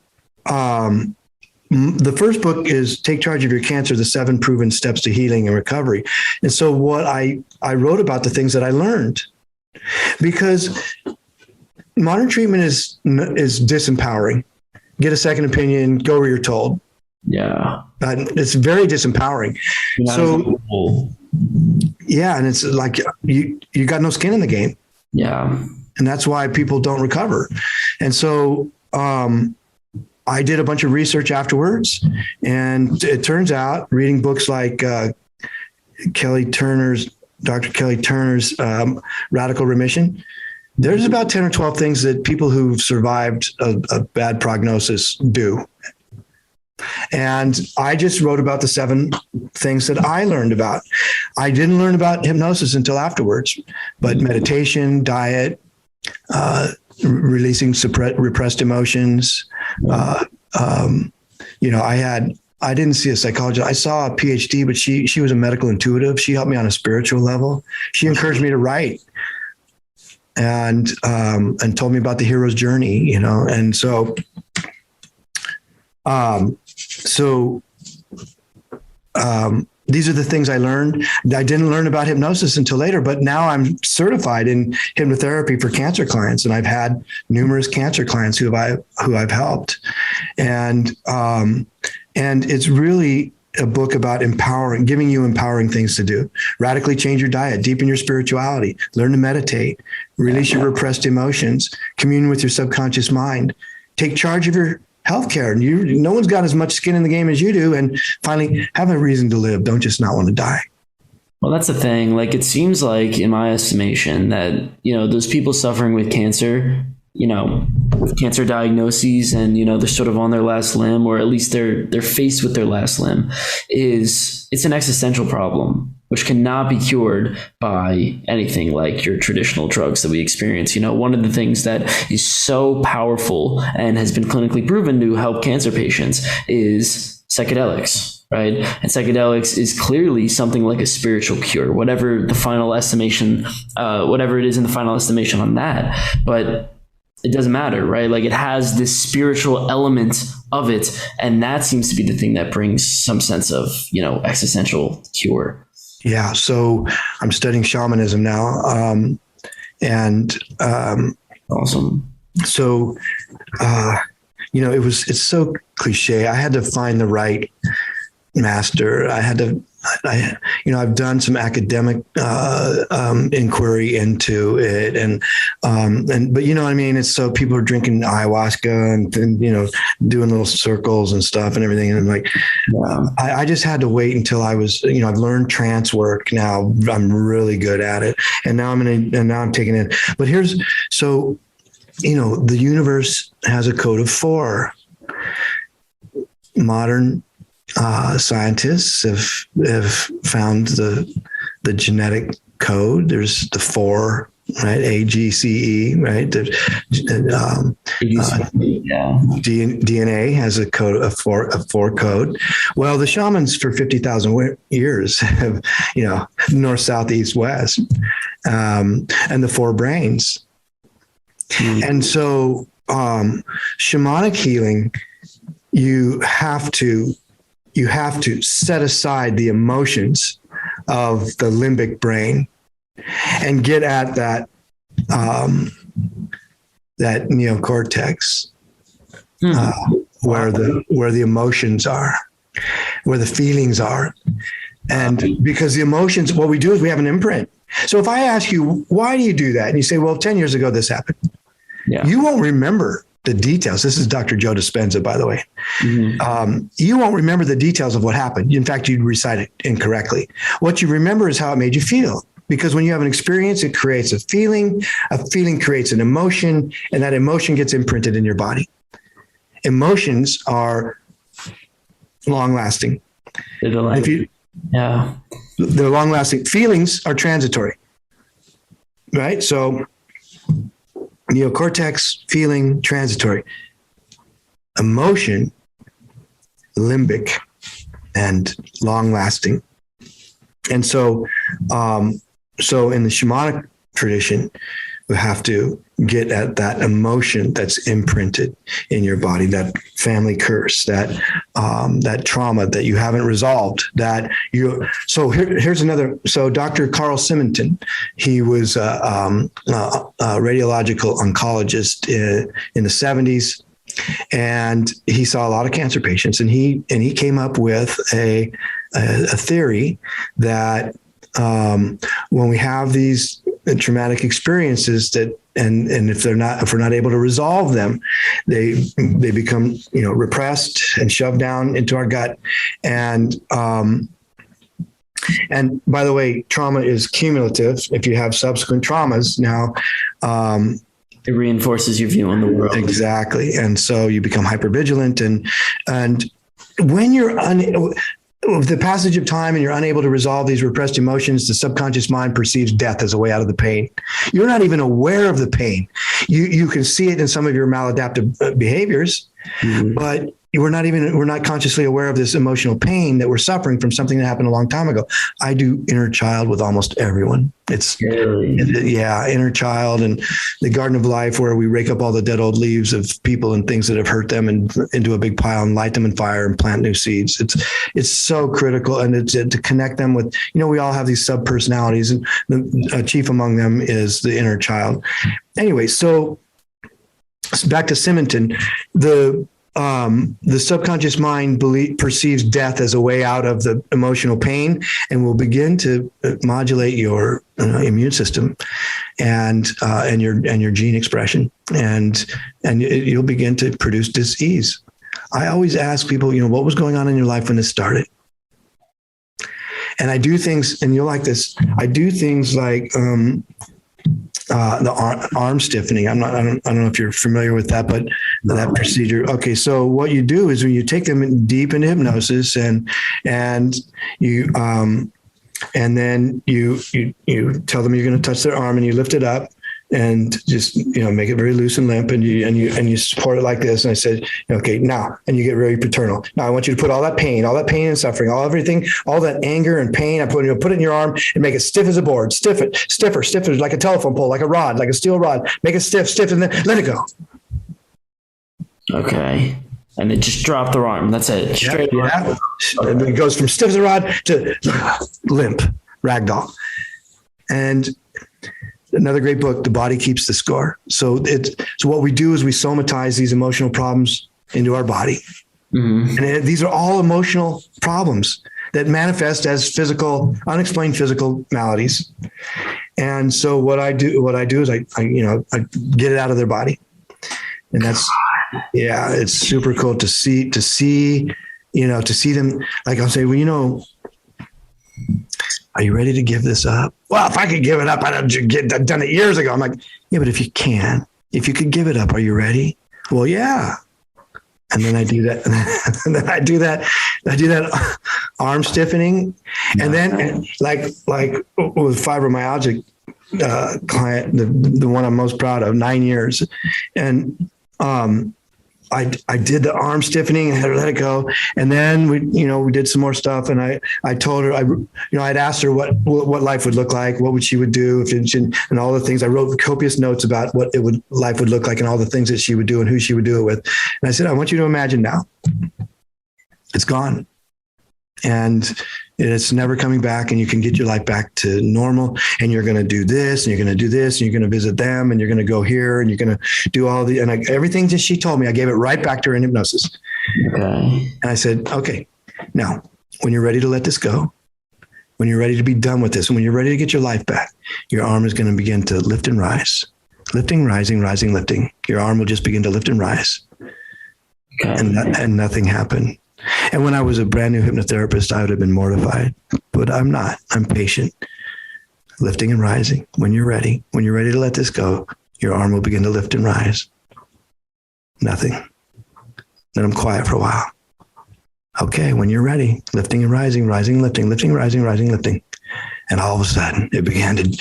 the first book is Take Charge of Your Cancer, the 7 Proven Steps to Healing and Recovery. And so what I wrote about the things that I learned, because modern treatment is disempowering. Get a second opinion, go where you're told. Yeah. It's very disempowering. So, yeah. And it's like, you got no skin in the game. Yeah. And that's why people don't recover. And so, I did a bunch of research afterwards, and it turns out reading books like Dr. Kelly Turner's Radical Remission, there's about 10 or 12 things that people who've survived a bad prognosis do. And I just wrote about the 7 things that I learned about. I didn't learn about hypnosis until afterwards, but meditation, diet, releasing repressed emotions. I didn't see a psychologist. I saw a PhD, but she was a medical intuitive. She helped me on a spiritual level. She encouraged me to write and told me about the hero's journey, and so these are the things I learned. I didn't learn about hypnosis until later, but now I'm certified in hypnotherapy for cancer clients, and I've had numerous cancer clients who I've helped, and it's really a book about giving you empowering things to do. Radically change your diet, deepen your spirituality, learn to meditate, release your repressed emotions, commune with your subconscious mind, take charge of your healthcare. No one's got as much skin in the game as you do, and finally have a reason to live. Don't just not want to die. Well, that's the thing. Like, it seems like, in my estimation, that, those people suffering with cancer, with cancer diagnoses, and, they're sort of on their last limb, or at least they're faced with their last limb, it's an existential problem, which cannot be cured by anything like your traditional drugs that we experience. One of the things that is so powerful and has been clinically proven to help cancer patients is psychedelics, right? And psychedelics is clearly something like a spiritual cure, whatever the final estimation, whatever it is in the final estimation on that. But it doesn't matter, right? Like, it has this spiritual element of it. And that seems to be the thing that brings some sense of, existential cure. Yeah. So I'm studying shamanism now. Awesome. So, it's so cliche. I had to find the right master. I've done some academic inquiry into it, but you know what I mean? It's so people are drinking ayahuasca and doing little circles and stuff and everything. And I'm like, I just had to wait until I was, I've learned trance work. Now I'm really good at it. And now I'm taking it. But the universe has a code of 4. Modern scientists have found the genetic code. There's the 4, right? AGCE, right? DNA has a code, a 4 code. Well, the shamans for 50,000 years have, north, south, east, west, and the 4 brains. And so, shamanic healing, you have to set aside the emotions of the limbic brain and get at that neocortex, where the emotions are, where the feelings are. And because the emotions, what we do is we have an imprint. So if I ask you, why do you do that? And you say, well, 10 years ago, this happened. Yeah. You won't remember the details. This is Dr. Joe Dispenza, by the way. Mm-hmm. You won't remember the details of what happened. In fact, you'd recite it incorrectly. What you remember is how it made you feel. Because when you have an experience, it creates a feeling creates an emotion, and that emotion gets imprinted in your body. Emotions are long-lasting. They're long-lasting. Feelings are transitory, right? So neocortex, feeling, transitory. Emotion, limbic, and long-lasting. And so in the shamanic tradition, we have to get at that emotion that's imprinted in your body, that family curse, that trauma that you haven't resolved. Here's another. So Dr. Carl Simonton, he was a radiological oncologist in the 70s, and he saw a lot of cancer patients, and he came up with a theory that when we have these traumatic experiences, that if we're not able to resolve them, they become, repressed and shoved down into our gut. And by the way, trauma is cumulative. If you have subsequent traumas now, it reinforces your view on the world. Exactly. And so you become hypervigilant, and when you're with the passage of time and you're unable to resolve these repressed emotions, the subconscious mind perceives death as a way out of the pain. You're not even aware of the pain. You can see it in some of your maladaptive behaviors, but we're not consciously aware of this emotional pain that we're suffering from something that happened a long time ago. I do inner child with almost everyone. It's inner child and the garden of life, where we rake up all the dead old leaves of people and things that have hurt them and into a big pile and light them in fire and plant new seeds. It's so critical, and it's to connect them with, we all have these sub personalities, and the chief among them is the inner child. Anyway, so back to Simonton, the subconscious mind perceives death as a way out of the emotional pain, and will begin to modulate your immune system and your gene expression, and you'll begin to produce dis-ease. I always ask people, what was going on in your life when this started? And I do things, and you'll like this. I do things like the arm stiffening. I don't know if you're familiar with that, but that procedure. Okay. So what you do is when you take them deep into hypnosis and you, and then you tell them you're going to touch their arm, and you lift it up and just, make it very loose and limp, and you support it like this. And I said, okay, now, and you get very paternal. Now I want you to put all that pain and suffering, all that anger and pain, put it in your arm and make it stiff as a board, stiffer, like a telephone pole, like a rod, like a steel rod, make it stiff, and then let it go. Okay. And then just drop the arm. That's it. Straight arm. And it goes from stiff as a rod to limp, ragdoll. And another great book, The Body Keeps the Score. So what we do is we somatize these emotional problems into our body. Mm-hmm. And these are all emotional problems that manifest as unexplained physical maladies. And so what I do is I get it out of their body. And it's super cool to see them. Like I'll say, are you ready to give this up? Well, if I could give it up, I'd have done it years ago. I'm like, yeah, but if you could give it up, are you ready? Well, yeah. And then I do that. And then I do that arm stiffening. And then like with fibromyalgia client, the one I'm most proud of, 9 years. And, I did the arm stiffening and had her let it go. And then we did some more stuff. And I told her, I'd asked her what life would look like, what she would do and all the things. I wrote copious notes about what life would look like and all the things that she would do and who she would do it with. And I said, I want you to imagine now it's gone. And it's never coming back, and you can get your life back to normal, and you're going to do this, and you're going to do this, and you're going to visit them, and you're going to go here, and you're going to do all everything that she told me, I gave it right back to her in hypnosis. Okay. And I said, okay, now when you're ready to let this go, when you're ready to be done with this, and when you're ready to get your life back, your arm is going to begin to lift and rise, lifting, rising, rising, lifting. Your arm will just begin to lift and rise. Okay. And nothing happened. And when I was a brand new hypnotherapist, I would have been mortified, but I'm not. I'm patient, lifting and rising. When you're ready to let this go, your arm will begin to lift and rise. Nothing. Then I'm quiet for a while. Okay, when you're ready, lifting and rising, rising, lifting, lifting, rising, rising, lifting. And all of a sudden it began to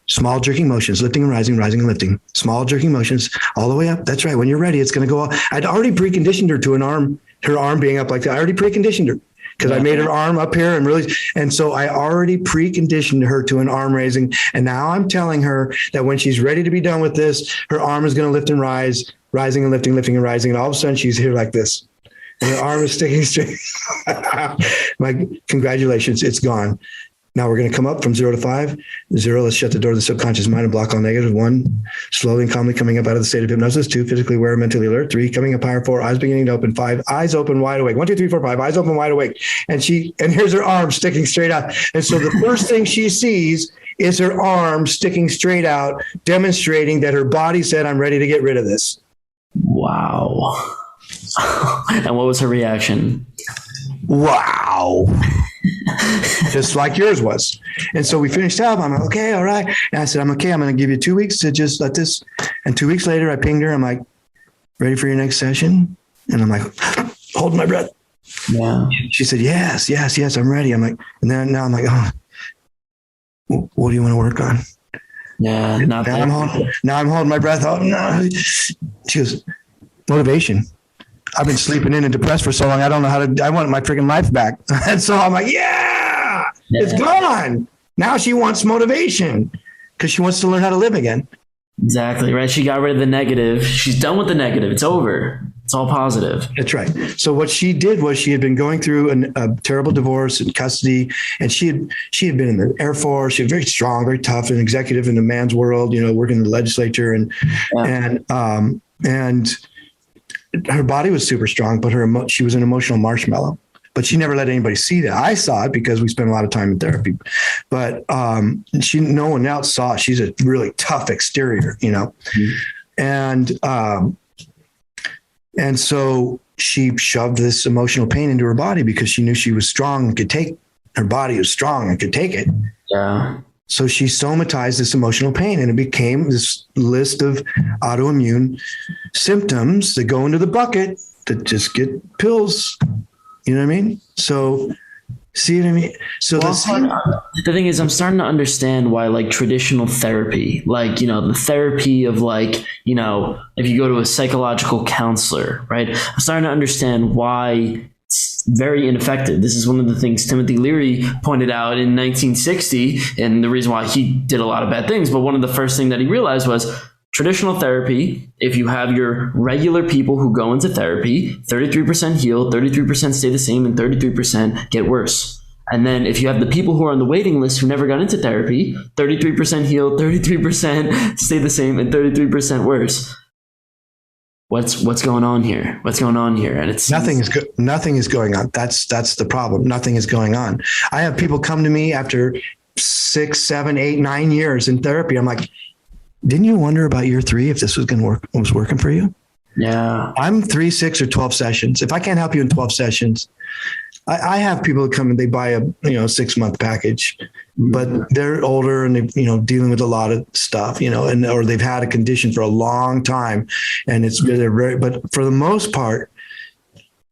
small jerking motions, lifting and rising, rising and lifting, small jerking motions all the way up. That's right. When you're ready, it's going to go up. I'd already preconditioned her to her arm being up like that. I already preconditioned her because I made her arm up here and so I already preconditioned her to an arm raising. And now I'm telling her that when she's ready to be done with this, her arm is going to lift and rise, rising and lifting, lifting and rising. And all of a sudden she's here like this. And her arm is sticking straight. My congratulations, it's gone. Now we're going to come up from 0 to 5. 0, let's shut the door to the subconscious mind and block all negative. 1, slowly and calmly coming up out of the state of hypnosis. 2, physically aware, mentally alert. 3, coming up higher. 4, eyes beginning to open. 5, eyes open, wide awake. 1, 2, 3, 4, 5, eyes open, wide awake. And here's her arm sticking straight out. And so the first thing she sees is her arm sticking straight out, demonstrating that her body said, I'm ready to get rid of this. Wow. And what was her reaction? Wow. Just like yours was. And so we finished up. I'm like, okay, all right. And I said, I'm okay. I'm going to give you 2 weeks to just let this. And 2 weeks later, I pinged her. I'm like, ready for your next session? And I'm like, holding my breath. Yeah. She said, yes, I'm ready. I'm like, and then now I'm like, oh, what do you want to work on? Yeah. Now I'm holding my breath. Oh, no. She goes, motivation. I've been sleeping in and depressed for so long. I don't know I want my freaking life back. And so I'm like, yeah, it's gone. Now she wants motivation because she wants to learn how to live again. Exactly, right? She got rid of the negative. She's done with the negative. It's over. It's all positive. That's right. So what she did was she had been going through a terrible divorce in custody, and she had been in the Air Force. She was very strong, very tough, an executive in the man's world, working in the legislature, and her body was super strong, but she was an emotional marshmallow. But she never let anybody see that. I saw it because we spent a lot of time in therapy. But no one else saw it. She's a really tough exterior, Mm-hmm. And so she shoved this emotional pain into her body because she knew she was strong and could take. Her body was strong and could take it. Yeah. So she somatized this emotional pain, and it became this list of autoimmune symptoms that go into the bucket that just get pills. You know what I mean? So, see what I mean? So the thing is, I'm starting to understand why, like, traditional therapy, like, the therapy of, like, if you go to a psychological counselor, right? I'm starting to understand why it's very ineffective. This is one of the things Timothy Leary pointed out in 1960, and the reason why he did a lot of bad things. But one of the first things that he realized was traditional therapy, if you have your regular people who go into therapy, 33% heal, 33% stay the same, and 33% get worse. And then if you have the people who are on the waiting list who never got into therapy, 33% heal, 33% stay the same, and 33% worse. What's going on here? What's going on here? And it's nothing is going on. That's the problem. Nothing is going on. I have people come to me after 6, 7, 8, 9 years in therapy. I'm like, didn't you wonder about year 3 if this was working for you? Yeah. I'm 3, 6, or 12 sessions. If I can't help you in 12 sessions, I have people that come and they buy a 6-month package, but they're older and they dealing with a lot of stuff, or they've had a condition for a long time, and but for the most part,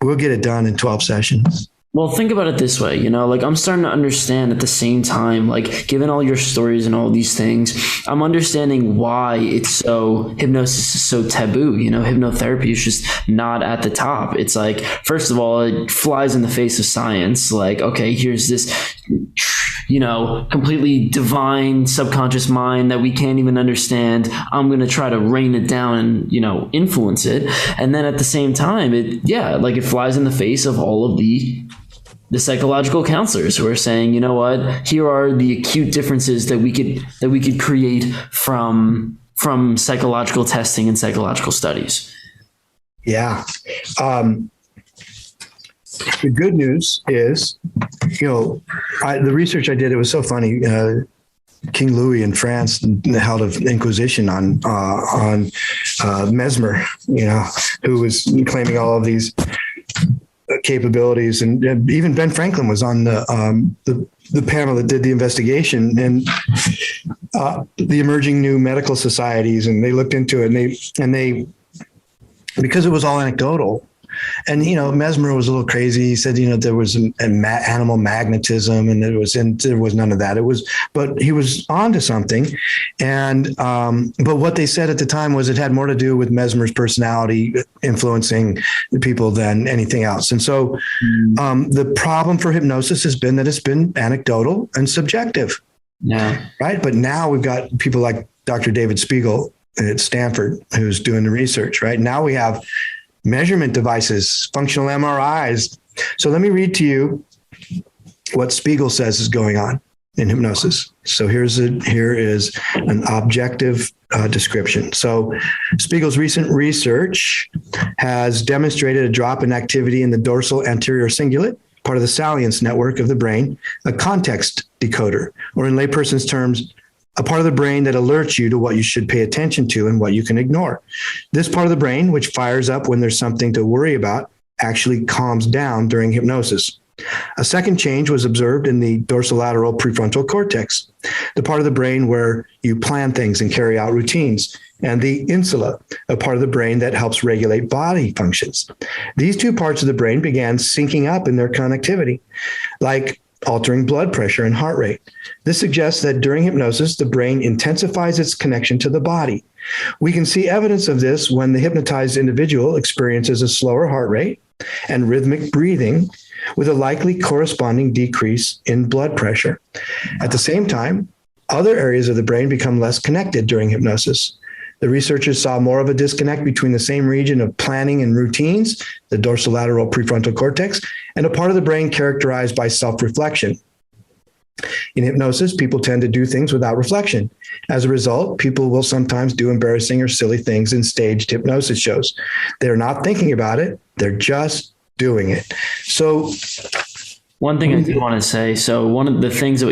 we'll get it done in 12 sessions. Well, think about it this way, like, I'm starting to understand at the same time, like, given all your stories and all these things, I'm understanding why hypnosis is so taboo. Hypnotherapy is just not at the top. It's like, first of all, it flies in the face of science. Like, okay, here's this, completely divine subconscious mind that we can't even understand. I'm going to try to rein it down and, influence it. And then at the same time, it flies in the face of all of the psychological counselors who are saying, here are the acute differences that we could create from psychological testing and psychological studies. Yeah. The good news is, the research I did, it was so funny. King Louis in France held an inquisition on Mesmer, who was claiming all of these capabilities, and even Ben Franklin was on the panel that did the investigation, and the emerging new medical societies, and they looked into it, and they because it was all anecdotal. And, Mesmer was a little crazy. He said, there was animal magnetism, and there was none of that. But he was onto something. And, but what they said at the time was it had more to do with Mesmer's personality influencing the people than anything else. And so the problem for hypnosis has been that it's been anecdotal and subjective. Yeah. Right. But now we've got people like Dr. David Spiegel at Stanford, who's doing the research. Right now we have measurement devices, functional MRIs. So let me read to you what Spiegel says is going on in hypnosis. So here is an objective description. So Spiegel's recent research has demonstrated a drop in activity in the dorsal anterior cingulate, part of the salience network of the brain, a context decoder, or in layperson's terms, a part of the brain that alerts you to what you should pay attention to and what you can ignore. This part of the brain, which fires up when there's something to worry about, actually calms down during hypnosis. A second change was observed in the dorsolateral prefrontal cortex, the part of the brain where you plan things and carry out routines, and the insula, a part of the brain that helps regulate body functions. These two parts of the brain began syncing up in their connectivity, like altering blood pressure and heart rate. This suggests that during hypnosis, the brain intensifies its connection to the body. We can see evidence of this when the hypnotized individual experiences a slower heart rate and rhythmic breathing, with a likely corresponding decrease in blood pressure. At the same time, other areas of the brain become less connected during hypnosis. The researchers saw more of a disconnect between the same region of planning and routines, the dorsolateral prefrontal cortex, and a part of the brain characterized by self-reflection. In hypnosis, people tend to do things without reflection. As a result, people will sometimes do embarrassing or silly things in staged hypnosis shows. They're not thinking about it, they're just doing it. So one thing I do want to say, so one of the things that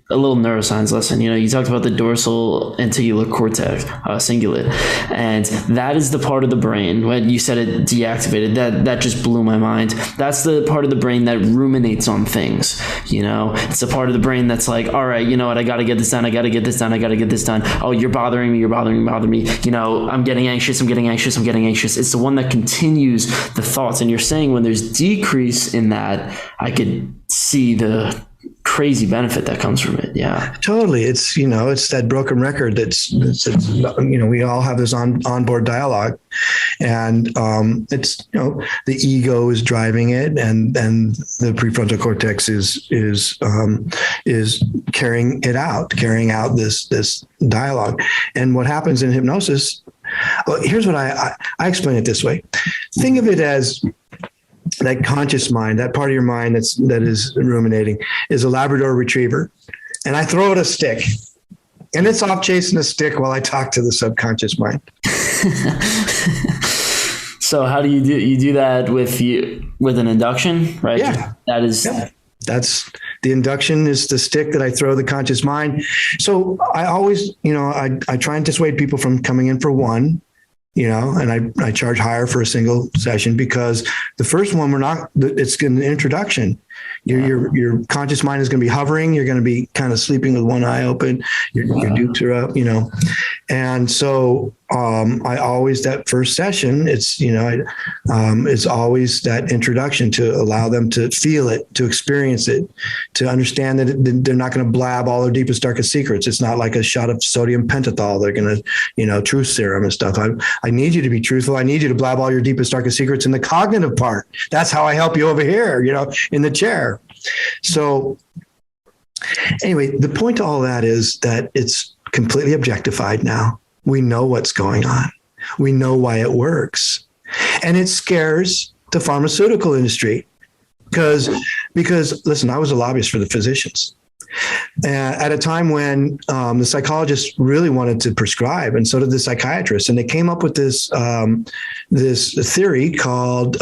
a little neuroscience lesson, you talked about the dorsal anterior cortex, cingulate, and that is the part of the brain, when you said it deactivated, that just blew my mind. That's the part of the brain that ruminates on things, it's the part of the brain that's like, all right, you know what, I got to get this done. I got to get this done. Oh, you're bothering me. I'm getting anxious. It's the one that continues the thoughts. And you're saying when there's decrease in that, I could see the crazy benefit that comes from it. Yeah, totally. It's it's that broken record. It's we all have this onboard dialogue, and it's the ego is driving it, and the prefrontal cortex is carrying out this dialogue. And what happens in hypnosis? Well, here's what I explain it this way. Think of it as that conscious mind, that part of your mind that is ruminating, is a Labrador retriever. And I throw it a stick, and it's off chasing a stick while I talk to the subconscious mind. So how do you do? You do that with an induction, right? Yeah. That's the induction is the stick that I throw the conscious mind. So I always, I try and dissuade people from coming in for one, and I charge higher for a single session, because the first one it's an introduction. Your conscious mind is going to be hovering. You're going to be kind of sleeping with one eye open. Your dukes are up, And so I always, that first session, it's always that introduction to allow them to feel it, to experience it, to understand that they're not going to blab all their deepest, darkest secrets. It's not like a shot of sodium pentothal. They're going to, truth serum and stuff. I need you to be truthful. I need you to blab all your deepest, darkest secrets in the cognitive part. That's how I help you over here, in the chair. So anyway, the point to all that is that it's completely objectified now. We know what's going on. We know why it works. And it scares the pharmaceutical industry because listen, I was a lobbyist for the physicians at a time when the psychologists really wanted to prescribe, and so did the psychiatrists. And they came up with this theory called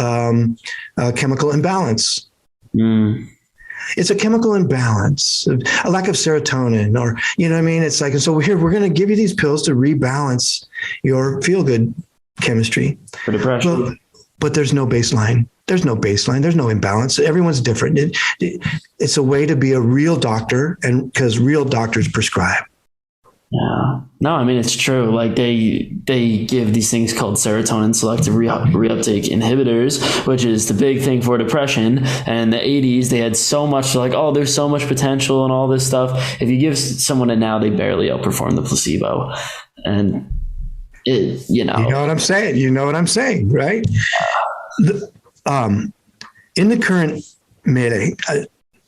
chemical imbalance. It's a chemical imbalance, a lack of serotonin, or, it's like, so we're going to give you these pills to rebalance your feel-good chemistry. For depression. But there's no baseline. There's no baseline. There's no imbalance. Everyone's different. It's a way to be a real doctor, and because real doctors prescribe. Yeah. No, I mean, it's true. Like they give these things called serotonin selective reuptake inhibitors, which is the big thing for depression. And in the 80s, they had so much like, oh, there's so much potential and all this stuff. If you give someone it now, they barely outperform the placebo. And you know what I'm saying? Right? In the current melee,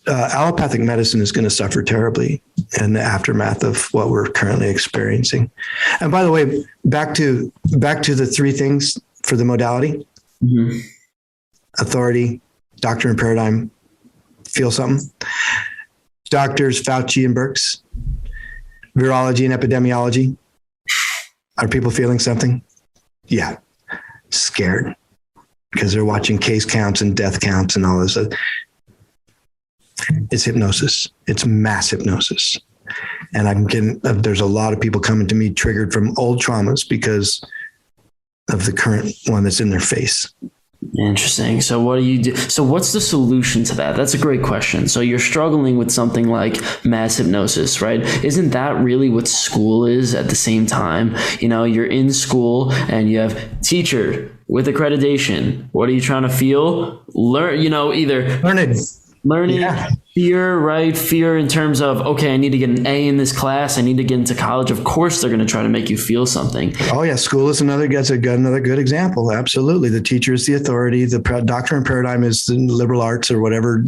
allopathic medicine is going to suffer terribly in the aftermath of what we're currently experiencing. And by the way, back to the three things for the modality: mm-hmm. authority, doctor and paradigm. Feel something? Doctors Fauci and Birx, virology and epidemiology. Are people feeling something? Yeah, scared because they're watching case counts and death counts and all this. It's hypnosis. It's mass hypnosis. and I'm getting, there's a lot of people coming to me triggered from old traumas because of the current one that's in their face. Interesting. So what do you do? So what's the solution to that? That's a great question. So you're struggling with something like mass hypnosis, right? Isn't that really what school is at the same time? You know, you're in school and you have teacher with accreditation. What are you trying to feel? Learn, you know, either learning, yeah. Fear, right? Fear in terms of, okay, I need to get an A in this class. I need to get into college. Of course, they're going to try to make you feel something. Oh yeah. School is another good example. Absolutely. The teacher is the authority. The doctrine and paradigm is the liberal arts or whatever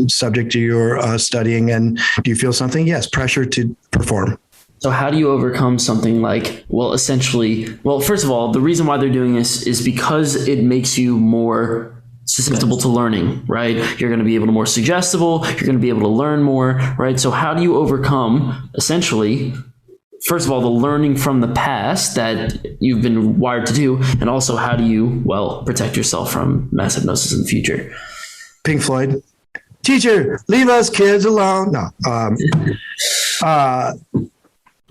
subject you're studying. And do you feel something? Yes. Pressure to perform. So how do you overcome something like, well, essentially, well, first of all, the reason why they're doing this is because it makes you more susceptible to learning, right? You're going to be able to more suggestible. You're going to be able to learn more, right? So how do you overcome, essentially, first of all, the learning from the past that you've been wired to do, and also how do you, well, protect yourself from mass hypnosis in the future? Pink Floyd. Teacher, leave us kids alone. No.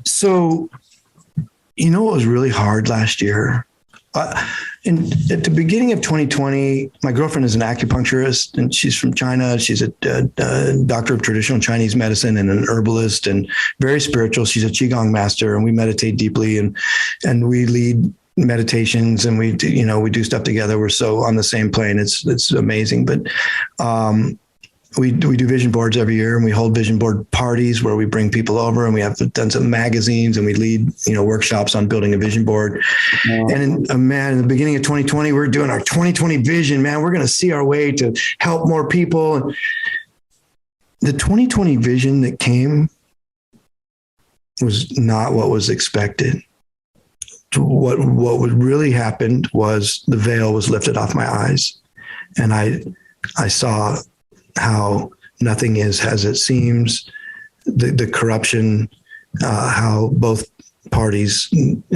So, you know what was really hard last year? At the beginning of 2020, my girlfriend is an acupuncturist and she's from China. She's a doctor of traditional Chinese medicine and an herbalist and very spiritual. She's a Qigong master and we meditate deeply and we lead meditations and we do stuff together. We're so on the same plane. It's amazing. But we do vision boards every year and we hold vision board parties where we bring people over and we have done some magazines and we lead, workshops on building a vision board. Yeah. And in the beginning of 2020, we're doing our 2020 vision, man, we're going to see our way to help more people. The 2020 vision that came was not what was expected. What really happened was the veil was lifted off my eyes and I saw how nothing is as it seems, the corruption, how both parties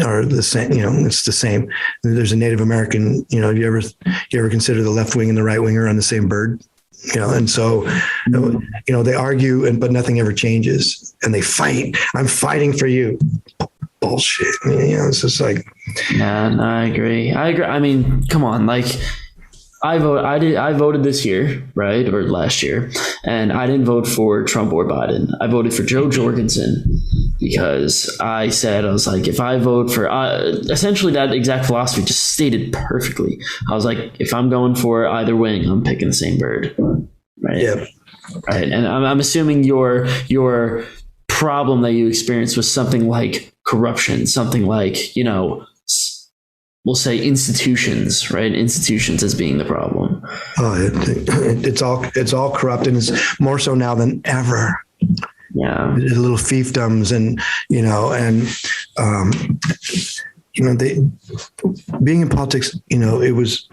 are the same, it's the same. There's a Native American, you ever consider the left wing and the right wing are on the same bird? And so, they argue but nothing ever changes and they fight. I'm fighting for you. Bullshit. It's just like. Yeah, no, I agree. I mean, come on, I voted this year, right? Or last year. And I didn't vote for Trump or Biden. I voted for Joe Jorgensen because I was like, if I vote for, essentially that exact philosophy just stated perfectly. I was like, if I'm going for either wing, I'm picking the same bird. Right. Yeah. Right. And I'm assuming your problem that you experienced was something like corruption, something like, we'll say institutions, right? Institutions as being the problem. Oh, it's all corrupt, and it's more so now than ever. Yeah, the little fiefdoms, and they being in politics. It was,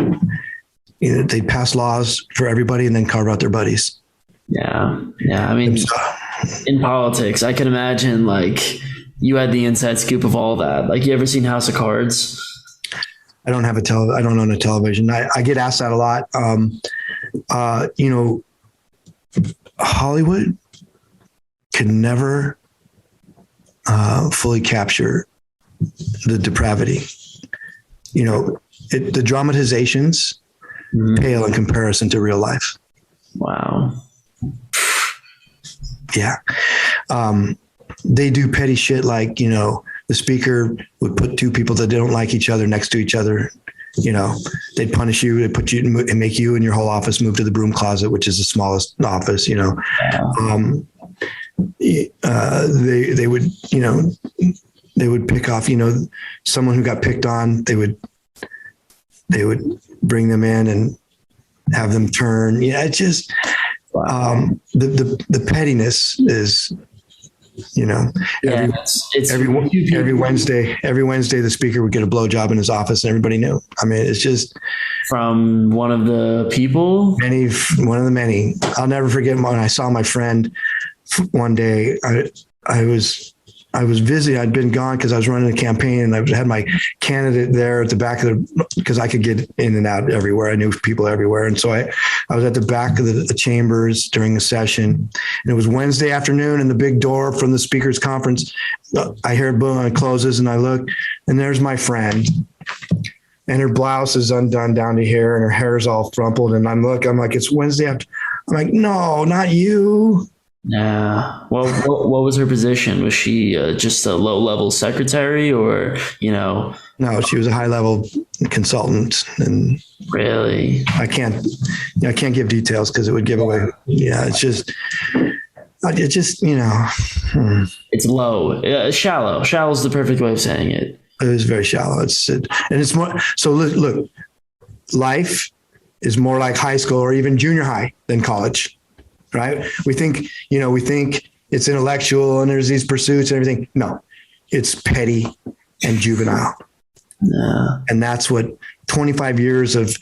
they pass laws for everybody and then carve out their buddies. Yeah. I mean, in politics, I can imagine you had the inside scoop of all that. You ever seen House of Cards? I don't have I don't own a television. I get asked that a lot. Hollywood could never fully capture the depravity. The dramatizations pale in comparison to real life. Wow. Yeah. They do petty shit like, the speaker would put two people that don't like each other next to each other. They'd punish you, they'd put you and make you and your whole office move to the broom closet, which is the smallest office. They would, they would pick off, someone who got picked on. They would bring them in and have them turn. It's just the pettiness is. Every Wednesday, the speaker would get a blowjob in his office and everybody knew. I mean, it's just from one of the people, one of the many. I'll never forget when I saw my friend one day. I was I was visiting. I'd been gone because I was running a campaign, and I had my candidate there at the back of because I could get in and out everywhere. I knew people everywhere. And so I was at the back of the chambers during a session, and it was Wednesday afternoon, and the big door from the speakers conference, I heard boom, and it closes, and I look, and there's my friend. And her blouse is undone down to here, and her hair is all rumpled. And I'm like, it's Wednesday after. I'm like, no, not you. Yeah. Well, what was her position? Was she just a low-level secretary, or No, she was a high-level consultant. And really, I can't give details because it would give away. Yeah, it's just. It's low, shallow. Shallow is the perfect way of saying it. It was very shallow. And it's more. So look, life is more like high school or even junior high than college, right? We think it's intellectual and there's these pursuits and everything. No, it's petty and juvenile. Yeah. And that's what 25 years of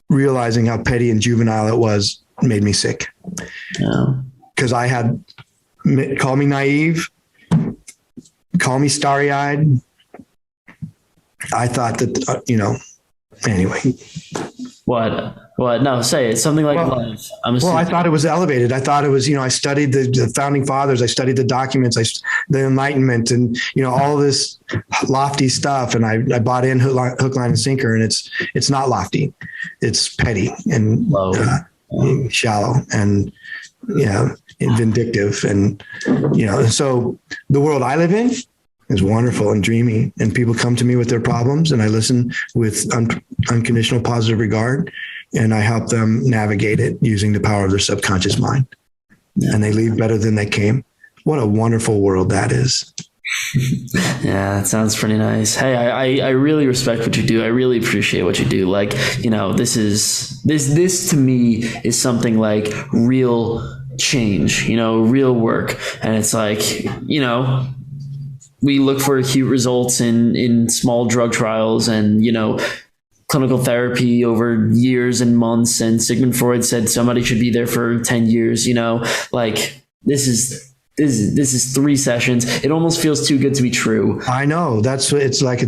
realizing how petty and juvenile it was made me sick. Yeah. Because I had, call me naive, call me starry-eyed. I thought that, anyway. What? No, say it. Something like life. I thought it was elevated. I thought it was, I studied the founding fathers. I studied the documents, the Enlightenment, and, all this lofty stuff. And I bought in hook, line, and sinker. And it's not lofty. It's petty and shallow and, vindictive. And, so the world I live in is wonderful and dreamy, and people come to me with their problems, and I listen with unconditional positive regard, and I help them navigate it using the power of their subconscious mind. Yeah. And they leave better than they came. What a wonderful world that is. Yeah, that sounds pretty nice. Hey, I really respect what you do. I really appreciate what you do. Like, this to me is something like real change, real work. And it's like, we look for acute results in small drug trials and, clinical therapy over years and months. And Sigmund Freud said somebody should be there for 10 years, like this is 3 sessions. It almost feels too good to be true. I know that's what it's like.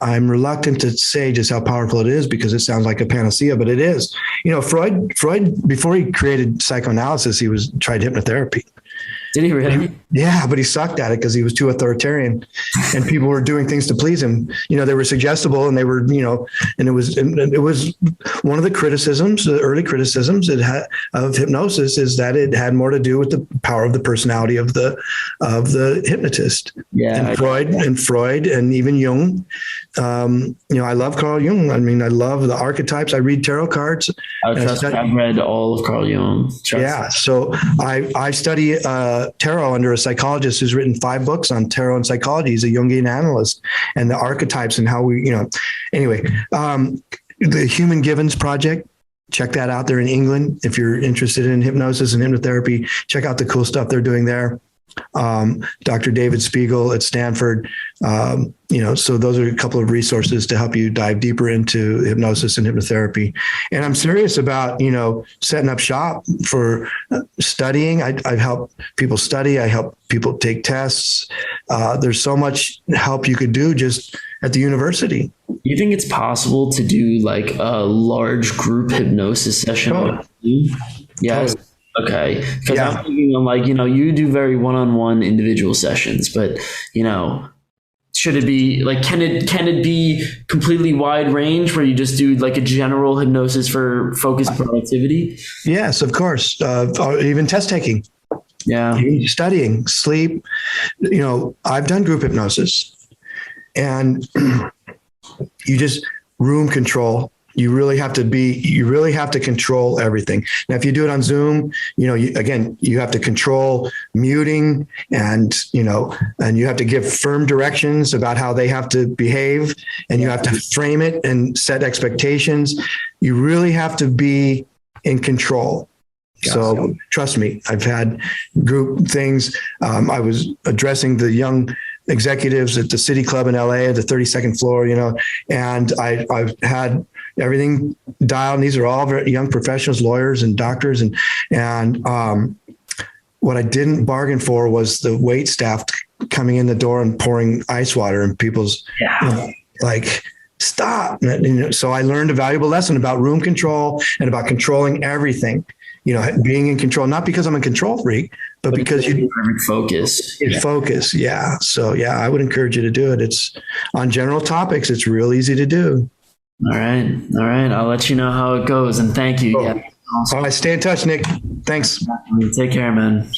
I'm reluctant to say just how powerful it is because it sounds like a panacea, but it is. Freud, before he created psychoanalysis, he tried hypnotherapy. Did he really? Yeah, but he sucked at it because he was too authoritarian, and people were doing things to please him. They were suggestible, and they were, and it was one of the criticisms, the early criticisms of hypnosis is that it had more to do with the power of the personality of the hypnotist. Yeah, and Freud, and even Jung. I love Carl Jung. I mean, I love the archetypes. I read tarot cards. I've read all of Carl Jung. Yeah, so I study tarot under a psychologist who's written 5 books on tarot and psychology. He's a Jungian analyst, and the archetypes and how we, anyway, the Human Givens Project, check that out. They're in England. If you're interested in hypnosis and hypnotherapy, check out the cool stuff they're doing there. Dr. David Spiegel at Stanford. So those are a couple of resources to help you dive deeper into hypnosis and hypnotherapy. And I'm serious about, setting up shop for studying. I help people study. I help people take tests. There's so much help you could do just at the university. You think it's possible to do like a large group hypnosis session? Oh. Yes. Totally. Okay. Because I'm thinking like, you do very one-on-one individual sessions, but, should it be like, can it be completely wide range where you just do like a general hypnosis for focused productivity? Yes, of course. Or even test taking. Yeah. Studying, sleep. I've done group hypnosis, and you just room control. You really have to control everything. Now, if you do it on Zoom, you have to control muting and you have to give firm directions about how they have to behave, and you have to frame it and set expectations. You really have to be in control. Gotcha. So trust me, I've had group things. I was addressing the young executives at the City Club in LA at the 32nd floor, and I've had everything dialed. And these are all very young professionals, lawyers and doctors. And what I didn't bargain for was the wait staff coming in the door and pouring ice water in people's, like, stop. So I learned a valuable lesson about room control and about controlling everything, being in control, not because I'm a control freak, but because you focus. Focus. Yeah. So I would encourage you to do it. It's on general topics. It's real easy to do. All right. I'll let you know how it goes. And thank you. Awesome. All right. Stay in touch, Nick. Thanks. Take care, man.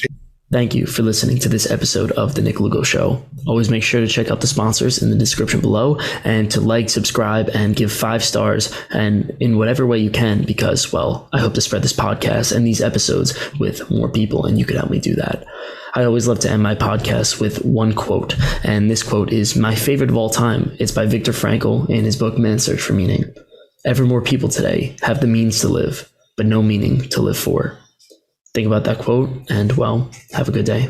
Thank you for listening to this episode of The Nick Lugo Show. Always make sure to check out the sponsors in the description below and to like, subscribe, and give 5 stars and in whatever way you can, because, well, I hope to spread this podcast and these episodes with more people, and you could help me do that. I always love to end my podcast with one quote, and this quote is my favorite of all time. It's by Viktor Frankl in his book, Man's Search for Meaning. Ever more people today have the means to live, but no meaning to live for. Think about that quote, and, well, have a good day.